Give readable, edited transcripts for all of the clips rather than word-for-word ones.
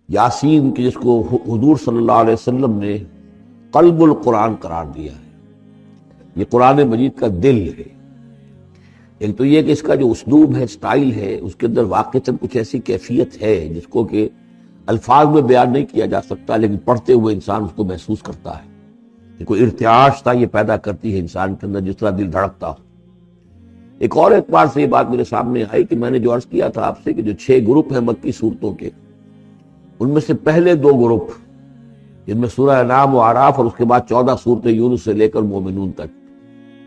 یاسین کی جس کو حضور صلی اللہ علیہ وسلم نے قلب القرآن قرار دیا ہے، یہ قرآن مجید کا دل ہے۔ ایک تو یہ کہ اس کا جو اسلوب ہے، سٹائل ہے، اس کے اندر واقعتاً کچھ ایسی کیفیت ہے جس کو کہ الفاظ میں بیان نہیں کیا جا سکتا، لیکن پڑھتے ہوئے انسان اس کو محسوس کرتا ہے کہ کوئی ارتعاش تھا یہ پیدا کرتی ہے انسان کے اندر، جس طرح دل دھڑکتا ہو۔ ایک اور اعتبار سے یہ بات میرے سامنے آئی کہ میں نے جو عرض کیا تھا آپ سے کہ جو 6 گروپ ہیں مکی صورتوں کے، ان میں سے پہلے 2 گروپ جن میں سورہ انعام و اعراف اور اس کے بعد 14 صورتیں یونس سے لے کر مومنون تک،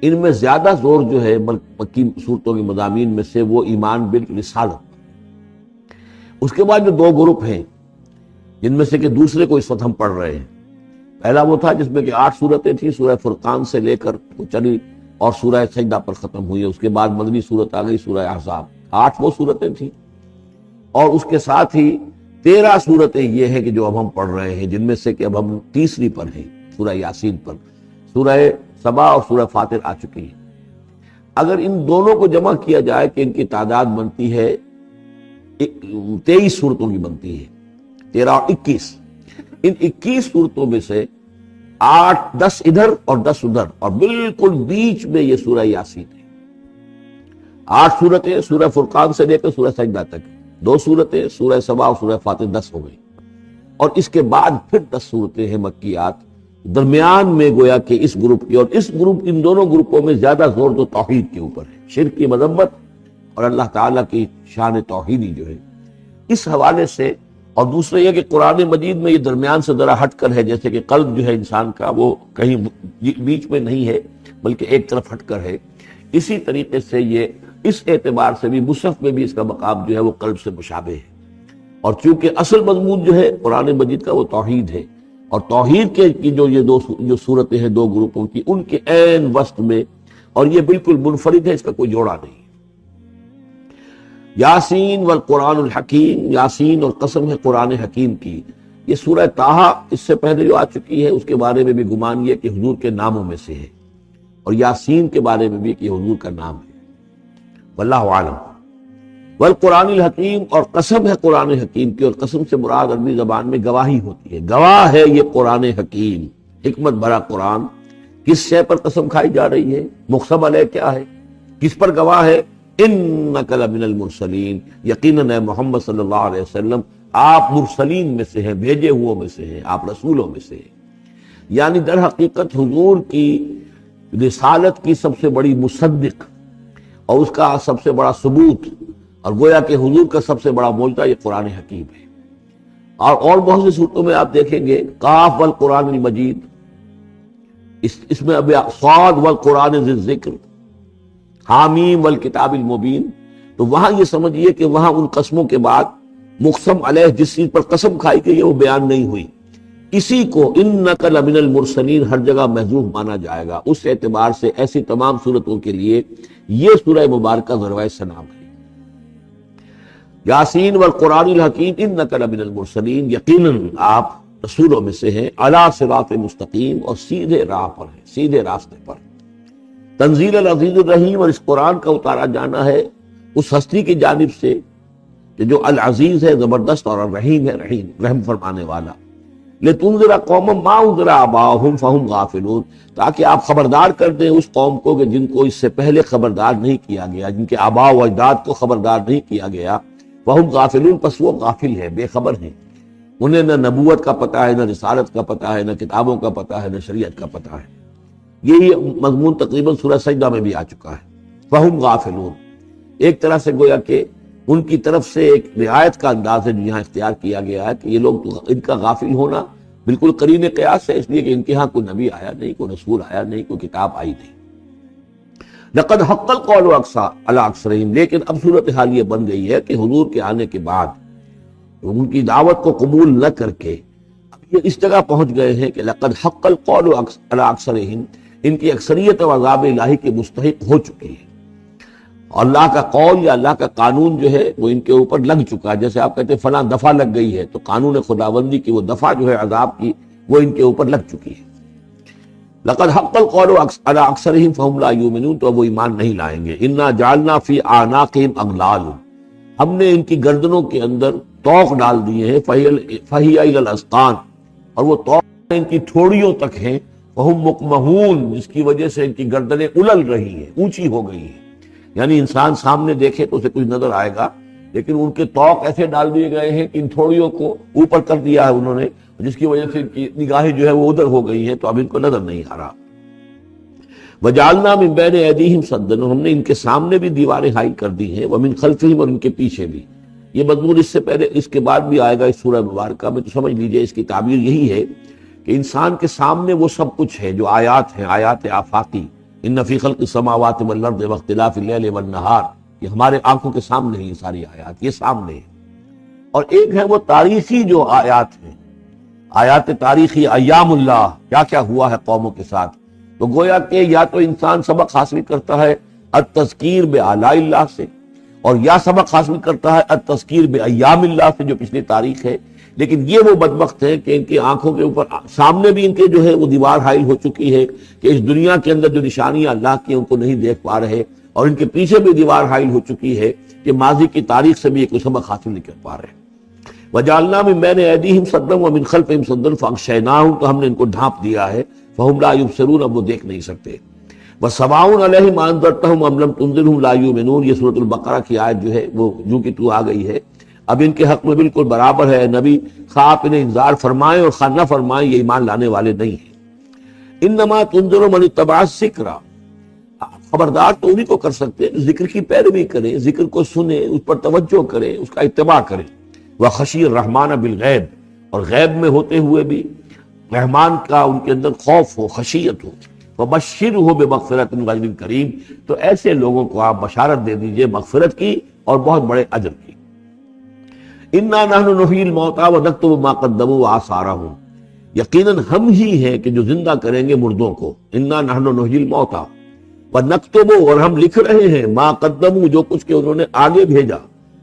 ان میں زیادہ زور جو ہے مکی صورتوں کے مضامین میں سے وہ ایمان بالرسالت۔ اس کے بعد جو 2 گروپ ہیں جن میں سے کہ دوسرے کو اس وقت ہم پڑھ رہے ہیں، پہلا وہ تھا جس میں کہ 8 صورتیں تھیں، سورہ فرقان سے لے کر وہ چلی اور سورہ سجدہ پر ختم ہوئی، اس کے بعد مدنی صورت آ گئی سورہ احزاب، 8 وہ صورتیں تھیں، اور اس کے ساتھ ہی 13 صورتیں یہ ہیں کہ جو اب ہم پڑھ رہے ہیں، جن میں سے کہ اب ہم تیسری پر ہیں، سورہ یاسین پر۔ سورہ سبا اور سورہ فاطر آ چکی ہے۔ اگر ان دونوں کو جمع کیا جائے کہ ان کی تعداد بنتی ہے 23 صورتوں کی بنتی ہے، 13 اور 21۔ ان 21 صورتوں میں سے 10 ادھر اور 10 ادھر، اور بالکل بیچ میں یہ سورہ یاسین ہے۔ 8 صورتیں سورہ فرقان سے لے کر سورہ سجدہ تک، 2 صورتیں سورہ سبا اور سورہ فاطر، 10 ہو گئی، اور اس کے بعد پھر 10 صورتیں ہیں مکیات۔ درمیان میں گویا کہ اس گروپ کی اور اس گروپ، ان دونوں گروپوں میں زیادہ زور تو توحید کے اوپر ہے، شرک کی مذمت اور اللہ تعالیٰ کی شان توحیدی جو ہے، اس حوالے سے۔ اور دوسرے یہ کہ قرآن مجید میں یہ درمیان سے ذرا ہٹ کر ہے، جیسے کہ قلب جو ہے انسان کا وہ کہیں بیچ میں نہیں ہے بلکہ ایک طرف ہٹ کر ہے، اسی طریقے سے یہ اس اعتبار سے بھی مصحف میں بھی اس کا مقام جو ہے وہ قلب سے مشابہ ہے۔ اور چونکہ اصل مضمون جو ہے قرآن مجید کا وہ توحید ہے، اور توحید کے کی جو صورتیں ہیں 2 گروپوں کی، ان کے عین وسط میں، اور یہ بالکل منفرد ہے، اس کا کوئی جوڑا نہیں۔ یاسین والقرآن الحکیم، یاسین اور قسم ہے قرآن حکیم کی۔ یہ سورہ طٰہٰ اس سے پہلے جو آ چکی ہے، اس کے بارے میں بھی گمان یہ کہ حضور کے ناموں میں سے ہے، اور یاسین کے بارے میں بھی کہ حضور کا نام ہے، واللہ اعلم۔ والقرآن الحکیم، اور قسم ہے قرآن حکیم کی، اور قسم سے مراد عربی زبان میں گواہی ہوتی ہے، گواہ ہے یہ قرآن حکیم، حکمت بھرا قرآن۔ کس شے پر قسم کھائی جا رہی ہے؟ مقسم علیہ کیا ہے، کس پر گواہ ہے؟ انک لمن المرسلین، یقیناً اے محمد صلی اللہ علیہ وسلم آپ مرسلین میں سے ہیں، بھیجے ہوئوں میں سے ہیں، آپ رسولوں میں سے ہیں۔ یعنی در حقیقت حضور کی رسالت کی سب سے بڑی مصدق اور اس کا سب سے بڑا ثبوت، اور گویا کہ حضور کا سب سے بڑا معجزہ یہ قرآن حکیم ہے۔ اور بہت سی صورتوں میں آپ دیکھیں گے قاف والقرآن المجید، اس میں اب صاد والقرآن ذی الذکر، حامیم والکتاب المبین، تو وہاں یہ سمجھیے کہ وہاں ان قسموں کے بعد مقسم علیہ جس چیز پر قسم کھائی گئی ہے وہ بیان نہیں ہوئی، اسی کو انک لمن المرسلین ہر جگہ محذوف مانا جائے گا۔ اس اعتبار سے ایسی تمام صورتوں کے لیے یہ سورہ مبارکہ ذروۂ سلام ہے۔ یاسین والقرآن الحکیم انک لمن المرسلین، یقیناً آپ رسولوں میں سے ہیں، علی صراط مستقیم، اور سیدھے راہ پر ہیں، سیدھے راستے پر۔ تنزیل العزیز الرحیم، اور اس قرآن کا اتارا جانا ہے اس ہستی کی جانب سے کہ جو العزیز ہے، زبردست، اور الرحیم ہے، رحم فرمانے والا۔ لتنذر قوما ما انذر آباؤہم فہم غافلون، تاکہ آپ خبردار کر دیں اس قوم کو کہ جن کو اس سے پہلے خبردار نہیں کیا گیا، جن کے آباء و اجداد کو خبردار نہیں کیا گیا، فہم غافلون، پس وہ غافل ہے، بے خبر ہیں، انہیں نہ نبوت کا پتہ ہے، نہ رسالت کا پتہ ہے، نہ کتابوں کا پتہ ہے، نہ شریعت کا پتہ ہے۔ یہی مضمون تقریباً سورہ سجدہ میں بھی آ چکا ہے، فہم غافلون۔ ایک طرح سے گویا کہ ان کی طرف سے ایک رعایت کا انداز ہے جو یہاں اختیار کیا گیا ہے کہ یہ لوگ، ان کا غافل ہونا بالکل قرین قیاس ہے، اس لیے کہ ان کے ہاں کوئی نبی آیا نہیں، کوئی رسول آیا نہیں، کوئی کتاب آئی نہیں۔ لقد حق القول علی اکثرہم، لیکن اب صورتحال یہ بن گئی ہے کہ حضور کے آنے کے بعد ان کی دعوت کو قبول نہ کر کے اب یہ اس جگہ پہنچ گئے ہیں کہ لقد حق القول علی اکثرہم، ان کی اکثریت و عذاب الہی کے مستحق ہو چکی ہے، اور اللہ کا قول یا اللہ کا قانون جو ہے وہ ان کے اوپر لگ چکا ہے۔ جیسے آپ کہتے ہیں فلاں دفعہ لگ گئی ہے، تو قانون خداوندی کی وہ دفعہ جو ہے عذاب کی، وہ ان کے اوپر لگ چکی ہے۔ لقد حق القول علی اکثرہم فہم لا یؤمنون، تو وہ ایمان نہیں لائیں گے۔ انا جعلنا فی اعناقہم اغلال، ہم نے ان کی گردنوں کے اندر توق ڈال دیے ہیں، فہی الی الاذقان، اور وہ توق ان کی تھوڑیوں تک ہیں، وہم مقمحون، جس کی وجہ سے ان کی گردنیں الل رہی ہیں، اونچی ہو گئی ہیں. یعنی انسان سامنے دیکھے تو اسے کچھ نظر آئے گا، لیکن ان کے توق ایسے ڈال دیے گئے ہیں کہ ان تھوڑیوں کو اوپر کر دیا ہے انہوں نے، جس کی وجہ سے ان کی نگاہیں جو ہے وہ ادھر ہو گئی ہیں، تو اب ان کو نظر نہیں آ رہا. وجعلنا من بین ایدیہم سدا، ہم نے ان کے سامنے بھی دیواریں حائل کر دی ہیں، ومن خلفہم، اور ان کے پیچھے بھی. یہ مضمون اس سے پہلے اس کے بعد بھی آئے گا اس سورہ مبارکہ میں، تو سمجھ لیجئے اس کی تعبیر یہی ہے کہ انسان کے سامنے وہ سب کچھ ہے جو آیات ہیں، آیات آفاقی، ان فی خلق السماوات والارض واختلاف اللیل والنہار، یہ ہمارے آنکھوں کے سامنے ہیں، یہ ساری آیات یہ سامنے ہیں. اور ایک ہے وہ تاریخی جو آیات ہیں، آیات تاریخی، ایام اللہ، کیا کیا ہوا ہے قوموں کے ساتھ. تو گویا کہ یا تو انسان سبق حاصل کرتا ہے التذکیر بآلاء اللہ سے، اور یا سبق حاصل کرتا ہے التذکیر بایام اللہ سے جو پچھلی تاریخ ہے. لیکن یہ وہ بدبخت ہیں کہ ان کی آنکھوں کے اوپر سامنے بھی ان کے جو ہے وہ دیوار حائل ہو چکی ہے کہ اس دنیا کے اندر جو نشانیاں اللہ کی ان کو نہیں دیکھ پا رہے، اور ان کے پیچھے بھی دیوار حائل ہو چکی ہے کہ ماضی کی تاریخ سے بھی کوئی سبق حاصل نہیں کر پا رہے. وجعلنا من بین ایدیہم سدا ومن خلفہم سدا فاغشیناہم، تو ہم نے ان کو ڈھانپ دیا ہے، فہم لا یبصرون، اب وہ دیکھ نہیں سکتے. وسواء علیہم انذرتہم ام لم تنذرہم لا یؤمنون، یہ سورۃ البقرہ کی آیت جو ہے وہ جو کہ تو آ گئی ہے. اب ان کے حق میں بالکل برابر ہے، نبی خواہ آپ انہیں انذار فرمائیں اور خواہ نہ فرمائیں، یہ ایمان لانے والے نہیں ہیں. انما تنذر من اتبع الذکر، خبردار تو انہیں کو کر سکتے ہیں ذکر کی پیروی کریں، ذکر کو سنیں، اس پر توجہ کریں، اس کا اتباع کریں. وخشی الرحمن بالغیب، اور غیب میں ہوتے ہوئے بھی رحمان کا ان کے اندر خوف ہو، خشیت ہو. وبشرہ بمغفرۃ واجر کریم، تو ایسے لوگوں کو آپ بشارت دے دیجئے مغفرت کی اور بہت بڑے اجر کی. انا نحن نحیی الموتى ونکتب ما قدموا وآثارهم، یقیناً ہم ہی ہیں کہ جو زندہ کریں گے مردوں کو. انا نحن نحیی الموتى ونکتب، اور ہم لکھ رہے ہیں ما قدموا، جو کچھ کہ انہوں نے آگے بھیجا.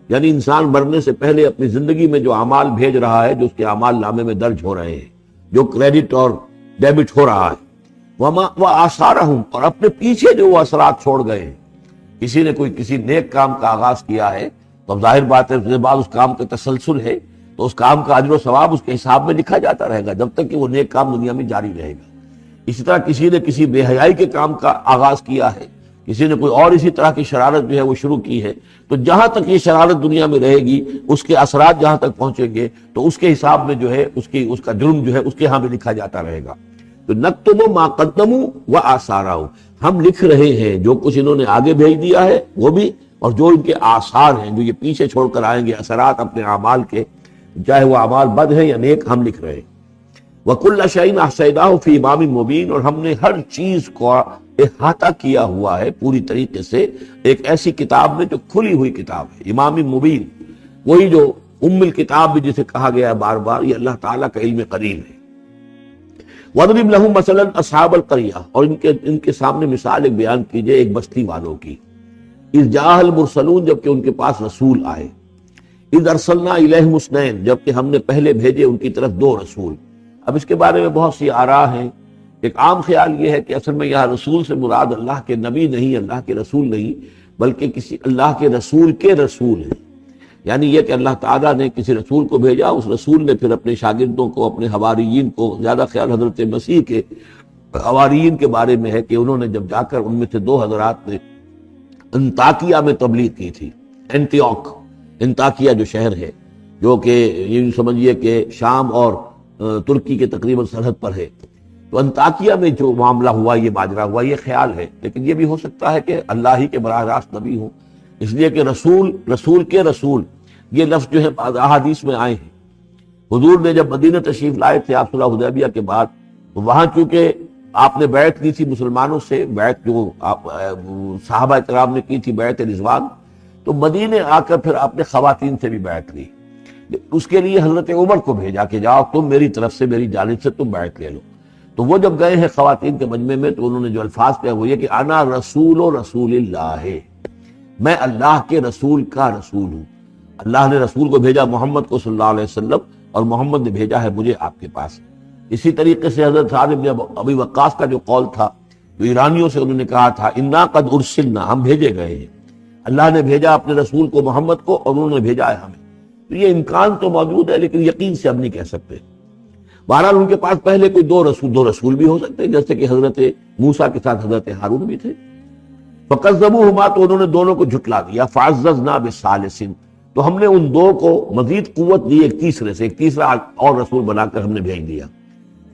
یعنی انسان مرنے سے پہلے اپنی زندگی میں جو اعمال بھیج رہا ہے، جو اس کے اعمال نامے میں درج ہو رہے ہیں، جو کریڈٹ اور ڈیبٹ ہو رہا ہے. وآثارهم، اور اپنے پیچھے جو وہ اثرات چھوڑ گئے ہیں. کسی نے کسی نیک کام کا آغاز کیا ہے تو اب ظاہر بات ہے اس کے بعد اس کام کا تسلسل ہے، تو اس کام کا اجر و ثواب اس کے حساب میں لکھا جاتا رہے گا جب تک کہ وہ نیک کام دنیا میں جاری رہے گا. اسی طرح کسی نے کسی بے حیائی کے کام کا آغاز کیا ہے، کسی نے کوئی اور اسی طرح کی شرارت جو ہے وہ شروع کی ہے، تو جہاں تک یہ شرارت دنیا میں رہے گی، اس کے اثرات جہاں تک پہنچیں گے، تو اس کے حساب میں جو ہے اس کا جرم جو ہے اس کے ہاں بھی لکھا جاتا رہے گا. تو نکتب ما قدموا وآثارهم، ہم لکھ رہے ہیں جو کچھ انہوں نے آگے بھیج دیا ہے وہ بھی، اور جو ان کے آثار ہیں جو یہ پیچھے چھوڑ کر آئیں گے، اثرات اپنے اعمال کے، چاہے وہ اعمال بد ہیں یا نیک، ہم لکھ رہے ہیں. وَكُلَّ شَيْءٍ أَحْصَيْنَاهُ فِي إِمَامٍ مُبِينٍ، اور ہم نے ہر چیز کو احاطہ کیا ہوا ہے پوری طریقے سے ایک ایسی کتاب میں جو کھلی ہوئی کتاب ہے. امام مبین، وہی جو ام الکتاب بھی جسے کہا گیا ہے بار بار، یہ اللہ تعالیٰ کا علم قدیم ہے. وَاضْرِبْ لَهُم مَثَلًا أَصْحَابَ الْقَرْيَةِ، اور ان کے سامنے مثال ایک بیان کیجئے ایک بستی والوں کی. اِذْ جَاءَ الْمُرْسَلُونَ، جبکہ ان کے پاس رسول آئے. اِذْ أَرْسَلْنَا إِلَيْهِمُ اثْنَيْنِ، جبکہ ہم نے پہلے بھیجے ان کی طرف 2 رسول. اب اس کے بارے میں بہت سی آراء ہیں. ایک عام خیال یہ ہے کہ اصل میں یہاں رسول سے مراد اللہ کے نبی نہیں، اللہ کے رسول نہیں، بلکہ کسی اللہ کے رسول ہیں. یعنی یہ کہ اللہ تعالیٰ نے کسی رسول کو بھیجا، اس رسول نے پھر اپنے شاگردوں کو، اپنے حواریین کو، زیادہ خیال حضرت مسیح کے حواریین کے بارے میں ہے کہ انہوں نے جب جا کر ان میں سے 2 حضرات نے انطاکیہ میں تبلیغ کی تھی. انطاکیہ جو شہر ہے، جو کہ یہ سمجھیے کہ شام اور ترکی کے تقریباً سرحد پر ہے، تو انطاکیہ میں جو معاملہ ہوا، یہ ماجرا ہوا، یہ خیال ہے. لیکن یہ بھی ہو سکتا ہے کہ اللہ ہی کے براہ راست نبی ہوں، اس لیے کہ رسول کے رسول یہ لفظ جو ہے احادیث میں آئے ہیں. حضور نے جب مدینہ تشریف لائے تھے آپ صلح حدیبیہ کے بعد، وہاں چونکہ آپ نے بیعت کی تھی مسلمانوں سے، بیعت جو صحابہ کرام نے کی تھی بیعت رضوان، تو مدینے آ کر پھر آپ نے خواتین سے بھی بیعت لی. اس کے لیے حضرت عمر کو بھیجا کہ جاؤ تم میری طرف سے، میری جانب سے تم بیعت لے لو. تو وہ جب گئے ہیں خواتین کے مجمع میں، تو انہوں نے جو الفاظ کہے وہ یہ کہ انا رسول اللہ، میں اللہ کے رسول کا رسول ہوں. اللہ نے رسول کو بھیجا محمد کو صلی اللہ علیہ وسلم، اور محمد نے بھیجا ہے مجھے آپ کے پاس. اسی طریقے سے حضرت سعد بن ابی وقاص کا جو قول تھا، جو ایرانیوں سے انہوں نے کہا تھا انا قد ارسلنا، ہم بھیجے گئے ہیں. اللہ نے بھیجا اپنے رسول کو محمد کو، اور انہوں نے بھیجا ہے ہمیں. تو یہ امکان تو موجود ہے لیکن یقین سے ہم نہیں کہہ سکتے۔ بہرحال ان کے پاس پہلے کوئی دو رسول بھی ہو سکتے ہیں، جیسے کہ حضرت موسیٰ کے ساتھ حضرت ہارون بھی تھے۔ فَكَذَّبُوهُمَا، تو انہوں نے دونوں کو جھٹلا دیا۔ فَعَزَّزْنَا بِثَالِثٍ، تو ہم نے ان دو کو مزید قوت دی ایک تیسرے سے، ایک تیسرا اور رسول بنا کر ہم نے بھیج دیا۔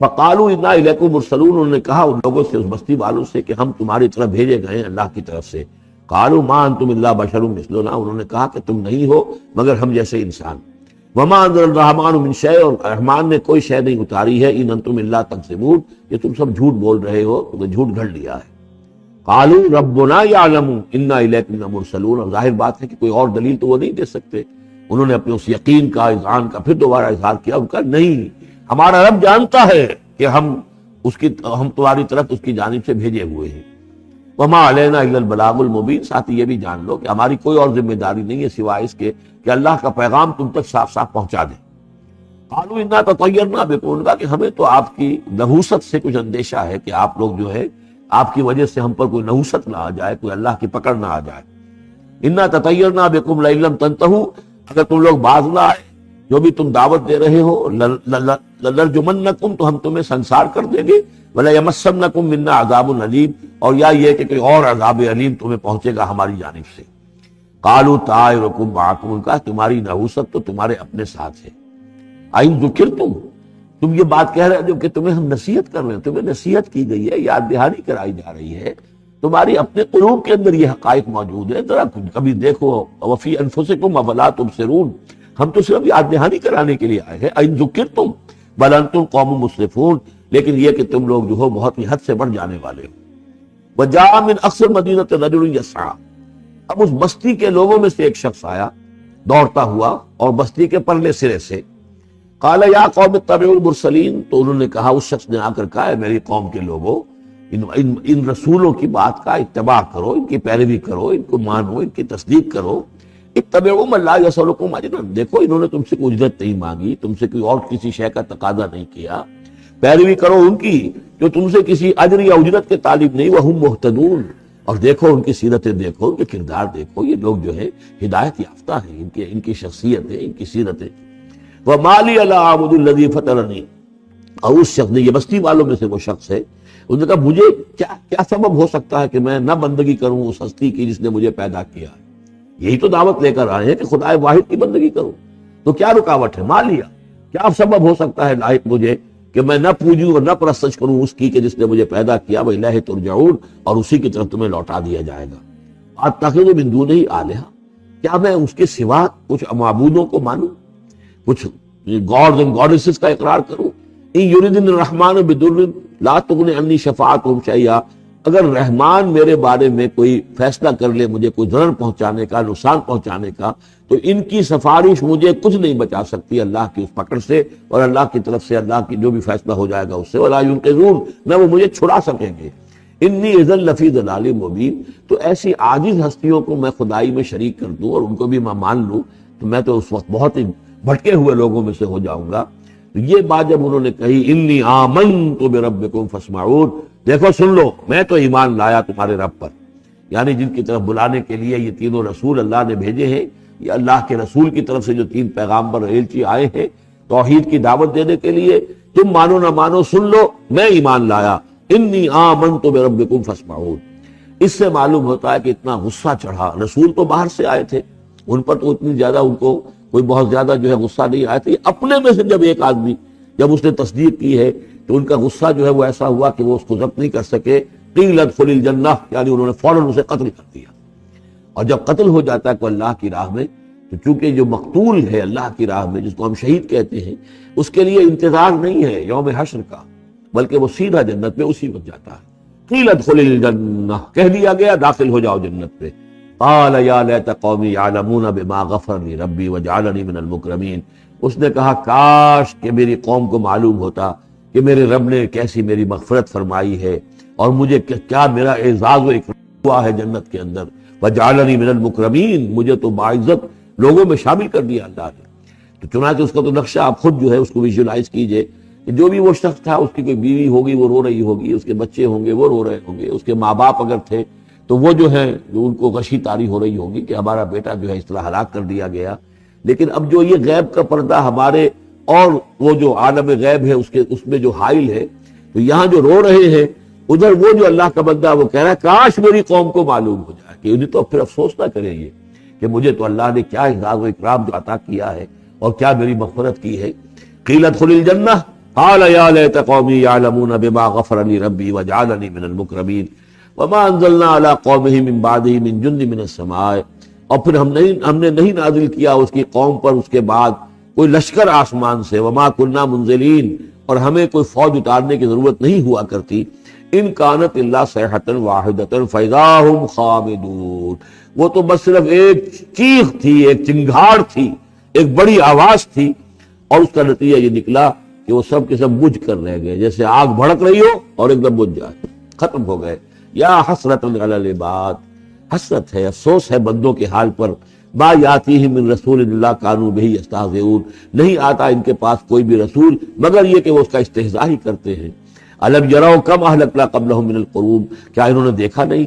فَقَالُوا إِنَّا إِلَيْكُم مُرْسَلُونَ، انہوں نے کہا ان لوگوں سے، اس بستی والوں سے کہ ہم تمہاری طرف بھیجے گئے ہیں اللہ کی طرف سے۔ قَالُوا مَا أَنتُمْ إِلَّا بَشَرٌ مِثْلُنَا، انہوں نے کہا کہ تم نہیں ہو مگر ہم جیسے انسان۔ وَمَا أَنزَلَ الرَّحْمَٰنُ مِن شَيْءٍ، اور رحمان نے کوئی شے نہیں اتاری ہے۔ إِنْ أَنتُمْ إِلَّا تَكْذِبُونَ، یہ تم سب جھوٹ بول رہے ہو، تم نے جھوٹ گھڑ لیا ہے۔ قَالُوا رَبُّنَا يَعْلَمُ إِنَّا إِلَيْكُمْ لَمُرْسَلُونَ، اور ظاہر بات ہے کہ کوئی اور دلیل تو وہ نہیں دے سکتے۔ انہوں نے اپنے اس یقین کا، اذعان کا پھر دوبارہ اظہار کیا، ان کا نہیں، ہمارا رب جانتا ہے کہ ہم تمہاری طرف اس کی جانب سے بھیجے ہوئے ہیں۔ وما علینا الا البلاغ المبین، ساتھ یہ بھی جان لو کہ ہماری کوئی اور ذمہ داری نہیں ہے سوائے اس کے کہ اللہ کا پیغام تم تک صاف صاف پہنچا دیں۔ قالوا انا تطیرنا بکم، ان کا کہ ہمیں تو آپ کی نحوست سے کچھ اندیشہ ہے کہ آپ لوگ جو ہے آپ کی وجہ سے ہم پر کوئی نحوست نہ آ جائے، کوئی اللہ کی پکڑ نہ آ جائے۔ انا تطیرنا بکم لئن لم تنتہوا، اگر تم لوگ باز نہ آئے جو بھی تم دعوت دے رہے ہو، لنرجمنکم، تو ہم تمہیں سنسار کر دیں گے، ولیمسنکم منا عذاب علیم، اور یا یہ کہ کوئی اور عذاب علیم تمہیں پہنچے گا ہماری جانب سے۔ قالوا طائرکم معکم، ان کا تمہاری نحوست تو تمہارے اپنے ساتھ ہے۔ این ذکرتم، تم یہ بات کہہ رہے ہو کہ تمہیں ہم نصیحت کر رہے ہیں، تمہیں نصیحت کی گئی ہے، یاد دہانی کرائی جا رہی ہے، تمہاری اپنے قلوب کے اندر یہ حقائق موجود ہے، ذرا کبھی دیکھو۔ وفی انفسکم افلا تبصرون، ہم تو صرف یاد دہانی کرانے کے لیے آئے ہیں۔ این ذکرتم بل انتم قوم مسرفون، لیکن یہ کہ تم لوگ جو ہو بہت ہی حد سے بڑھ جانے والے ہو۔ وجاء من اقصى المدینة رجل یسعى، اب اس بستی کے لوگوں میں سے ایک شخص آیا دوڑتا ہوا، اور بستی کے پرلے سرے سے۔ قال یا قوم اتبعوا المرسلین، تو انہوں نے کہا، اس شخص نے آ کر کہا، میری قوم کے لوگوں، ان رسولوں کی بات کا اتباع کرو، ان کی پیروی کرو، ان کو مانو، ان کی تصدیق کرو۔ اتبعوا من لا یسألکم اجرا، دیکھو انہوں نے تم سے کوئی اجرت نہیں مانگی، تم سے کوئی اور کسی شے کا تقاضا نہیں کیا، پیروی کرو ان کی جو تم سے کسی اجر یا اجرت کے طالب نہیں۔ وہم مہتدون، اور دیکھو ان کی سیرتیں، دیکھو ان کے کردار، دیکھو یہ لوگ جو ہے ہدایت یافتہ ہیں، ان کی شخصیتیں، ان کی سیرتیں۔ وَمَا لِيَ لَا أَعْبُدُ الَّذِي فَطَرَنِي، اور اس شخص نے، یہ بستی والوں میں سے وہ شخص ہے، اس نے کہا مجھے کیا سبب ہو سکتا ہے کہ میں نہ بندگی کروں اس ہستی کی جس نے مجھے پیدا کیا ہے؟ یہی تو دعوت لے کر آئے ہیں کہ خدا واحد کی بندگی کروں، تو کیا رکاوٹ ہے؟ مالیا، کیا سبب ہو سکتا ہے لائق مجھے کہ میں نہ پوجوں اور نہ پرستش کروں اس کی کہ جس نے مجھے پیدا کیا، وَإِلَيْهِ تُرْجَعُونَ، اور اسی کی طرف تمہیں لوٹا دیا جائے گا۔ أَتَّخِذُ مِن دُونِهِ آلِهَةً، کیا میں اس کے سوا کچھ معبودوں کو مانوں، کچھ گاڈز اینڈ گاڈیسز کا اقرار کروں؟ إِن يُرِدْنِ الرَّحْمَٰنُ بِضُرٍّ لَا تُغْنِ عَنِّي شَفَاعَتُهُمْ شَيْئًا، اگر رحمان میرے بارے میں کوئی فیصلہ کر لے، مجھے کوئی ضرر پہنچانے کا، نقصان پہنچانے کا، تو ان کی سفارش مجھے کچھ نہیں بچا سکتی اللہ کی اس پکڑ سے، اور اللہ کی طرف سے اللہ کی جو بھی فیصلہ ہو جائے گا اس سے۔ وَلَا يُنقِذُونَ، نہ وہ مجھے چھڑا سکیں گے۔ انی اذا لفی ضلال مبین، تو ایسی عاجز ہستیوں کو میں خدائی میں شریک کر دوں اور ان کو بھی میں مان لوں تو میں تو اس وقت بہت ہی بھٹکے ہوئے لوگوں میں سے ہو جاؤں گا۔ تو یہ بات جب انہوں نے کہی، انی آمنت بربکم فاسمعون، دیکھو سن لو، میں تو ایمان لایا تمہارے رب پر، یعنی جن کی طرف بلانے کے لیے یہ تینوں رسول اللہ نے بھیجے ہیں، یہ اللہ کے رسول کی طرف سے جو تین پیغامبر ایلچی آئے ہیں توحید کی دعوت دینے کے لیے، تم مانو نہ مانو سن لو، میں ایمان لایا۔ انی آمنت بربکم فاسمعون، اس سے معلوم ہوتا ہے کہ اتنا غصہ چڑھا۔ رسول تو باہر سے آئے تھے، ان پر تو اتنی زیادہ ان کو کوئی بہت زیادہ جو ہے غصہ نہیں آیا تھا، اپنے میں سے جب ایک آدمی جب اس نے تصدیق کی ہے تو ان کا غصہ جو ہے وہ ایسا ہوا کہ وہ اس کو ضبط نہیں کر سکے۔ قیل ادخل الجنہ، یعنی انہوں نے فوراً اسے قتل کر دیا۔ اور جب قتل ہو جاتا ہے کوئی اللہ کی راہ میں، تو چونکہ جو مقتول ہے اللہ کی راہ میں، جس کو ہم شہید کہتے ہیں، اس کے لیے انتظار نہیں ہے یوم حشر کا، بلکہ وہ سیدھا جنت میں اسی وقت جاتا ہے۔ قیل ادخل الجنہ، کہہ دیا گیا داخل ہو جاؤ جنت پہ۔ قال یا لیت قومی یعلمون بما غفر لی ربی وجعلنی من المکرمین، اس نے کہا کاش کہ میری قوم کو معلوم ہوتا کہ میرے رب نے کیسی میری مغفرت فرمائی ہے اور مجھے کیا میرا اعزاز و اکرام ہوا ہے جنت کے اندر۔ وجعلنی من المکرمین، مجھے تو باعزت لوگوں میں شامل کر دیا اللہ نے۔ تو چنانچہ اس کا تو نقشہ آپ خود جو ہے اس کو ویژولائز کیجئے کہ جو بھی وہ شخص تھا، اس کی کوئی بیوی ہوگی وہ رو رہی ہوگی، اس کے بچے ہوں گے وہ رو رہے ہوں گے، اس کے ماں باپ اگر تھے تو وہ جو ہے جو ان کو غشی طاری ہو رہی ہوگی کہ ہمارا بیٹا جو ہے اس طرح ہلاک کر دیا گیا۔ لیکن اب جو یہ غیب کا پردہ ہمارے اور وہ جو عالم غیب ہے اس میں جو حائل ہے، تو یہاں جو رو رہے ہیں ادھر وہ جو اللہ کا بندہ وہ کہہ رہا ہے کاش میری قوم کو معلوم ہو جائے، کہ انہیں تو پھر افسوس نہ کریں یہ کہ مجھے تو اللہ نے کیا اعزاز و اکرام جو عطا کیا ہے اور کیا میری مغفرت کی ہے۔ قیل ادخل الجنہ قال یا لیت قومی یعلمون بما غفر لی ربی وجعلنی من المکرمین وما انزلنا علی قومہ من بعدہ من جند من السماء، اور پھر ہم نے نہیں نازل کیا اس کی قوم پر اس کے بعد کوئی لشکر آسمان سے، وما کننا منزلین، اور ہمیں کوئی فوج اتارنے کی ضرورت نہیں ہوا کرتی، ان کانت الا صیحۃ واحدۃ فاذا هم خامدون، وہ تو بس صرف ایک چیخ تھی، ایک چنگھاڑ تھی، ایک بڑی آواز تھی، اور اس کا نتیجہ یہ نکلا کہ وہ سب کے سب بجھ کر رہ گئے، جیسے آگ بھڑک رہی ہو اور ایک دم بجھ جائے، ختم ہو گئے۔ یا حسرۃ علی العباد، حسرت ہے، افسوس ہے بندوں کے حال پر، ما یاتیہم من رسول اللہ کانوا بہ یستہزئون، نہیں آتا ان کے پاس کوئی بھی رسول مگر یہ کہ وہ اس کا استہزاء ہی کرتے ہیں۔ الم یروا کم اہلکنا قبلہم من القرون، کیا انہوں نے دیکھا نہیں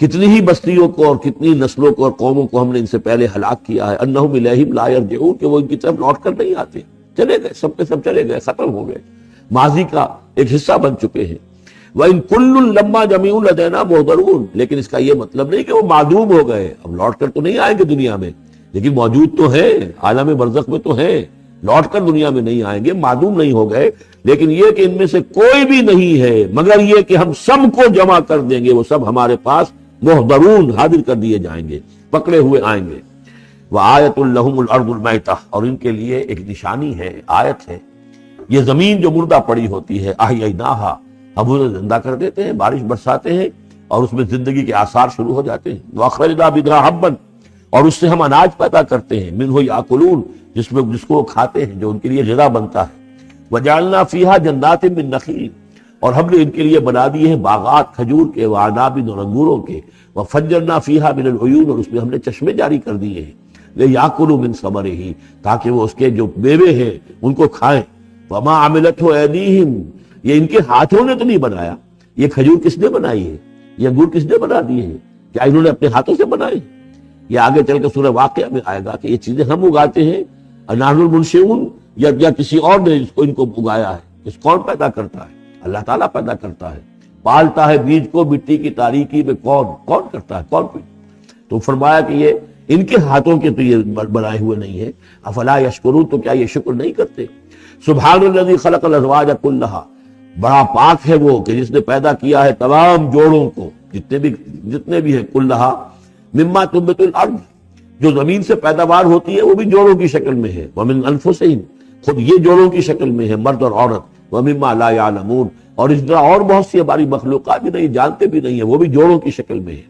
کتنی ہی بستیوں کو اور کتنی نسلوں کو اور قوموں کو ہم نے ان سے پہلے ہلاک کیا ہے، انہم الیہم لا یرجعون، کہ وہ ان کی طرف لوٹ کر نہیں آتے، چلے گئے، سب کے سب چلے گئے، ختم ہو گئے، ماضی کا ایک حصہ بن چکے ہیں۔ وَإِن كُلٌّ لَمَّا جَمِيعٌ لَدَيْنَا مُحْضَرُونَ، لیکن اس کا یہ مطلب نہیں کہ وہ معدوم ہو گئے، اب لوٹ کر تو نہیں آئیں گے دنیا میں، لیکن موجود تو ہیں، عالم برزخ میں تو ہیں، لوٹ کر دنیا میں نہیں آئیں گے، معدوم نہیں ہو گئے، لیکن یہ کہ ان میں سے کوئی بھی نہیں ہے مگر یہ کہ ہم سب کو جمع کر دیں گے، وہ سب ہمارے پاس محضرون، حاضر کر دیے جائیں گے، پکڑے ہوئے آئیں گے۔ وَآیَةٌ لَهُمُ الْأَرْضُ الْمَيْتَةُ، اور ان کے لیے ایک نشانی ہے، آیت ہے، یہ زمین جو مردہ پڑی ہوتی ہے، أَحْيَيْنَاهَا، ہم اسے زندہ کر دیتے ہیں، بارش برساتے ہیں اور اس میں زندگی کے آثار شروع ہو جاتے ہیں۔ وَأَخْرَجْنَا بِهَا حَبًّا، اور اس سے ہم اناج پیدا کرتے ہیں، مِنْهُ يَأْكُلُونَ، جس کو وہ کھاتے ہیں، جو ان کے لیے غذا بنتا ہے۔ وَجَعَلْنَا فِيهَا جَنَّاتٍ مِّن نَخِيلٍ، اور ہم نے ان کے لیے بنا دیے ہیں باغات کھجور کے، وَأَعْنَابٍ، اور انگوروں کے، وَفَجَّرْنَا فِيهَا مِنَ الْعُيُونِ، اور اس میں ہم نے چشمے جاری کر دیے ہیں، لِيَأْكُلُوا مِن ثَمَرِهِ، تاکہ وہ اس کے جو میوے ہیں ان کو کھائیں۔ وَمَا عَمِلَتْهُ أَيْدِيهِمْ، یہ ان کے ہاتھوں نے تو نہیں بنایا، یہ کھجور کس نے بنائی ہے، یہ انگور کس نے بنا دیے ہیں، کیا انہوں نے اپنے ہاتھوں سے بنائے؟ یہ آگے چل کے سورہ واقعہ میں آئے گا کہ یہ چیزیں ہم اگاتے ہیں، نحن المنشئون، یا کسی اور نے ان کو اگایا ہے، اس کون پیدا کرتا ہے؟ اللہ تعالیٰ پیدا کرتا ہے، پالتا ہے بیج کو مٹی کی تاریکی میں، کون کرتا ہے، کون؟ تو فرمایا کہ یہ ان کے ہاتھوں کے تو یہ بنائے ہوئے نہیں ہے۔ افلا یشکرون، تو کیا یہ شکر نہیں کرتے؟ سبحان الذی خلق الازواج کلھا، بڑا پاک ہے وہ کہ جس نے پیدا کیا ہے تمام جوڑوں کو، جتنے بھی ہیں، کلھا مما تنبت الارض، جو زمین سے پیداوار ہوتی ہے وہ بھی جوڑوں کی شکل میں ہے، ومن انفسہم، خود یہ جوڑوں کی شکل میں ہے، مرد اور عورت، ومما لا یعلمون، اور اس طرح اور بہت سی ہماری مخلوقات بھی نہیں جانتے بھی نہیں ہیں، وہ بھی جوڑوں کی شکل میں ہے۔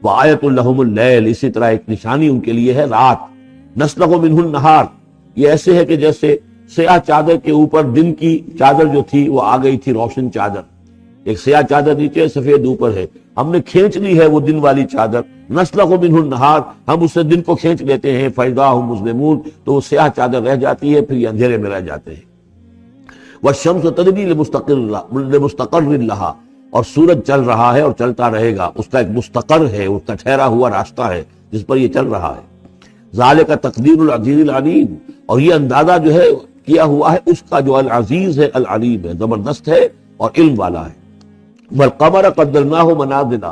وآیۃ لہم اللیل، اسی طرح ایک نشانی ان کے لیے ہے رات، نسلخ منہ النہار، یہ ایسے ہے کہ جیسے سیاہ چادر کے اوپر دن کی چادر جو تھی وہ آ گئی تھی روشن چادر، ایک سیاہ چادر نیچے سفید اوپر ہے، ہم نے کھینچ لی ہے وہ دن والی چادر، نسلخ منہ النہار، ہم اس سے دن کو کھینچ لیتے ہیں، فاذا ہم مظلمون، تو وہ سیاہ چادر رہ جاتی ہے، پھر یہ اندھیرے میں رہ جاتے ہیں۔ والشمس تجری لمستقر لہا، اور سورج چل رہا ہے اور چلتا رہے گا، اس کا ایک مستقر ہے، اس کا ٹھہرا ہوا راستہ ہے جس پر یہ چل رہا ہے۔ ذالک تقدیر العزیز العلیم، اور یہ اندازہ جو ہے کیا ہوا ہے اس کا جو العزیز ہے، العلیم ہے، زبردست ہے اور علم والا ہے۔ والقمر قدرناہ منازل،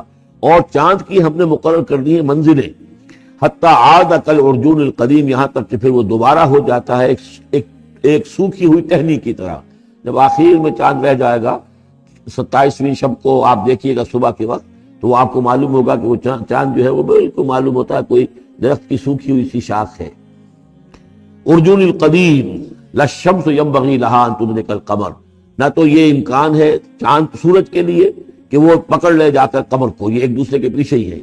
اور چاند کی ہم نے مقرر کر دی ہیں منزلیں، حتی عاد کالعرجون القدیم، یہاں تک کہ پھر وہ دوبارہ ہو جاتا ہے ایک سوکھی ہوئی ٹہنی کی طرح۔ جب آخر میں چاند رہ جائے گا 27ویں شب کو آپ دیکھیے گا صبح کے وقت، تو وہ آپ کو معلوم ہوگا کہ وہ چاند جو ہے وہ بالکل معلوم ہوتا ہے کوئی درخت کی سوکھی ہوئی سی شاخ ہے۔ ارجون القدیم للشمس ينبغي لها ان تدرك القمر، نہ تو یہ امکان ہے چاند سورج کے لیے کہ وہ پکڑ لے جا کر قمر کو، یہ ایک دوسرے کے پیچھے ہی ہے۔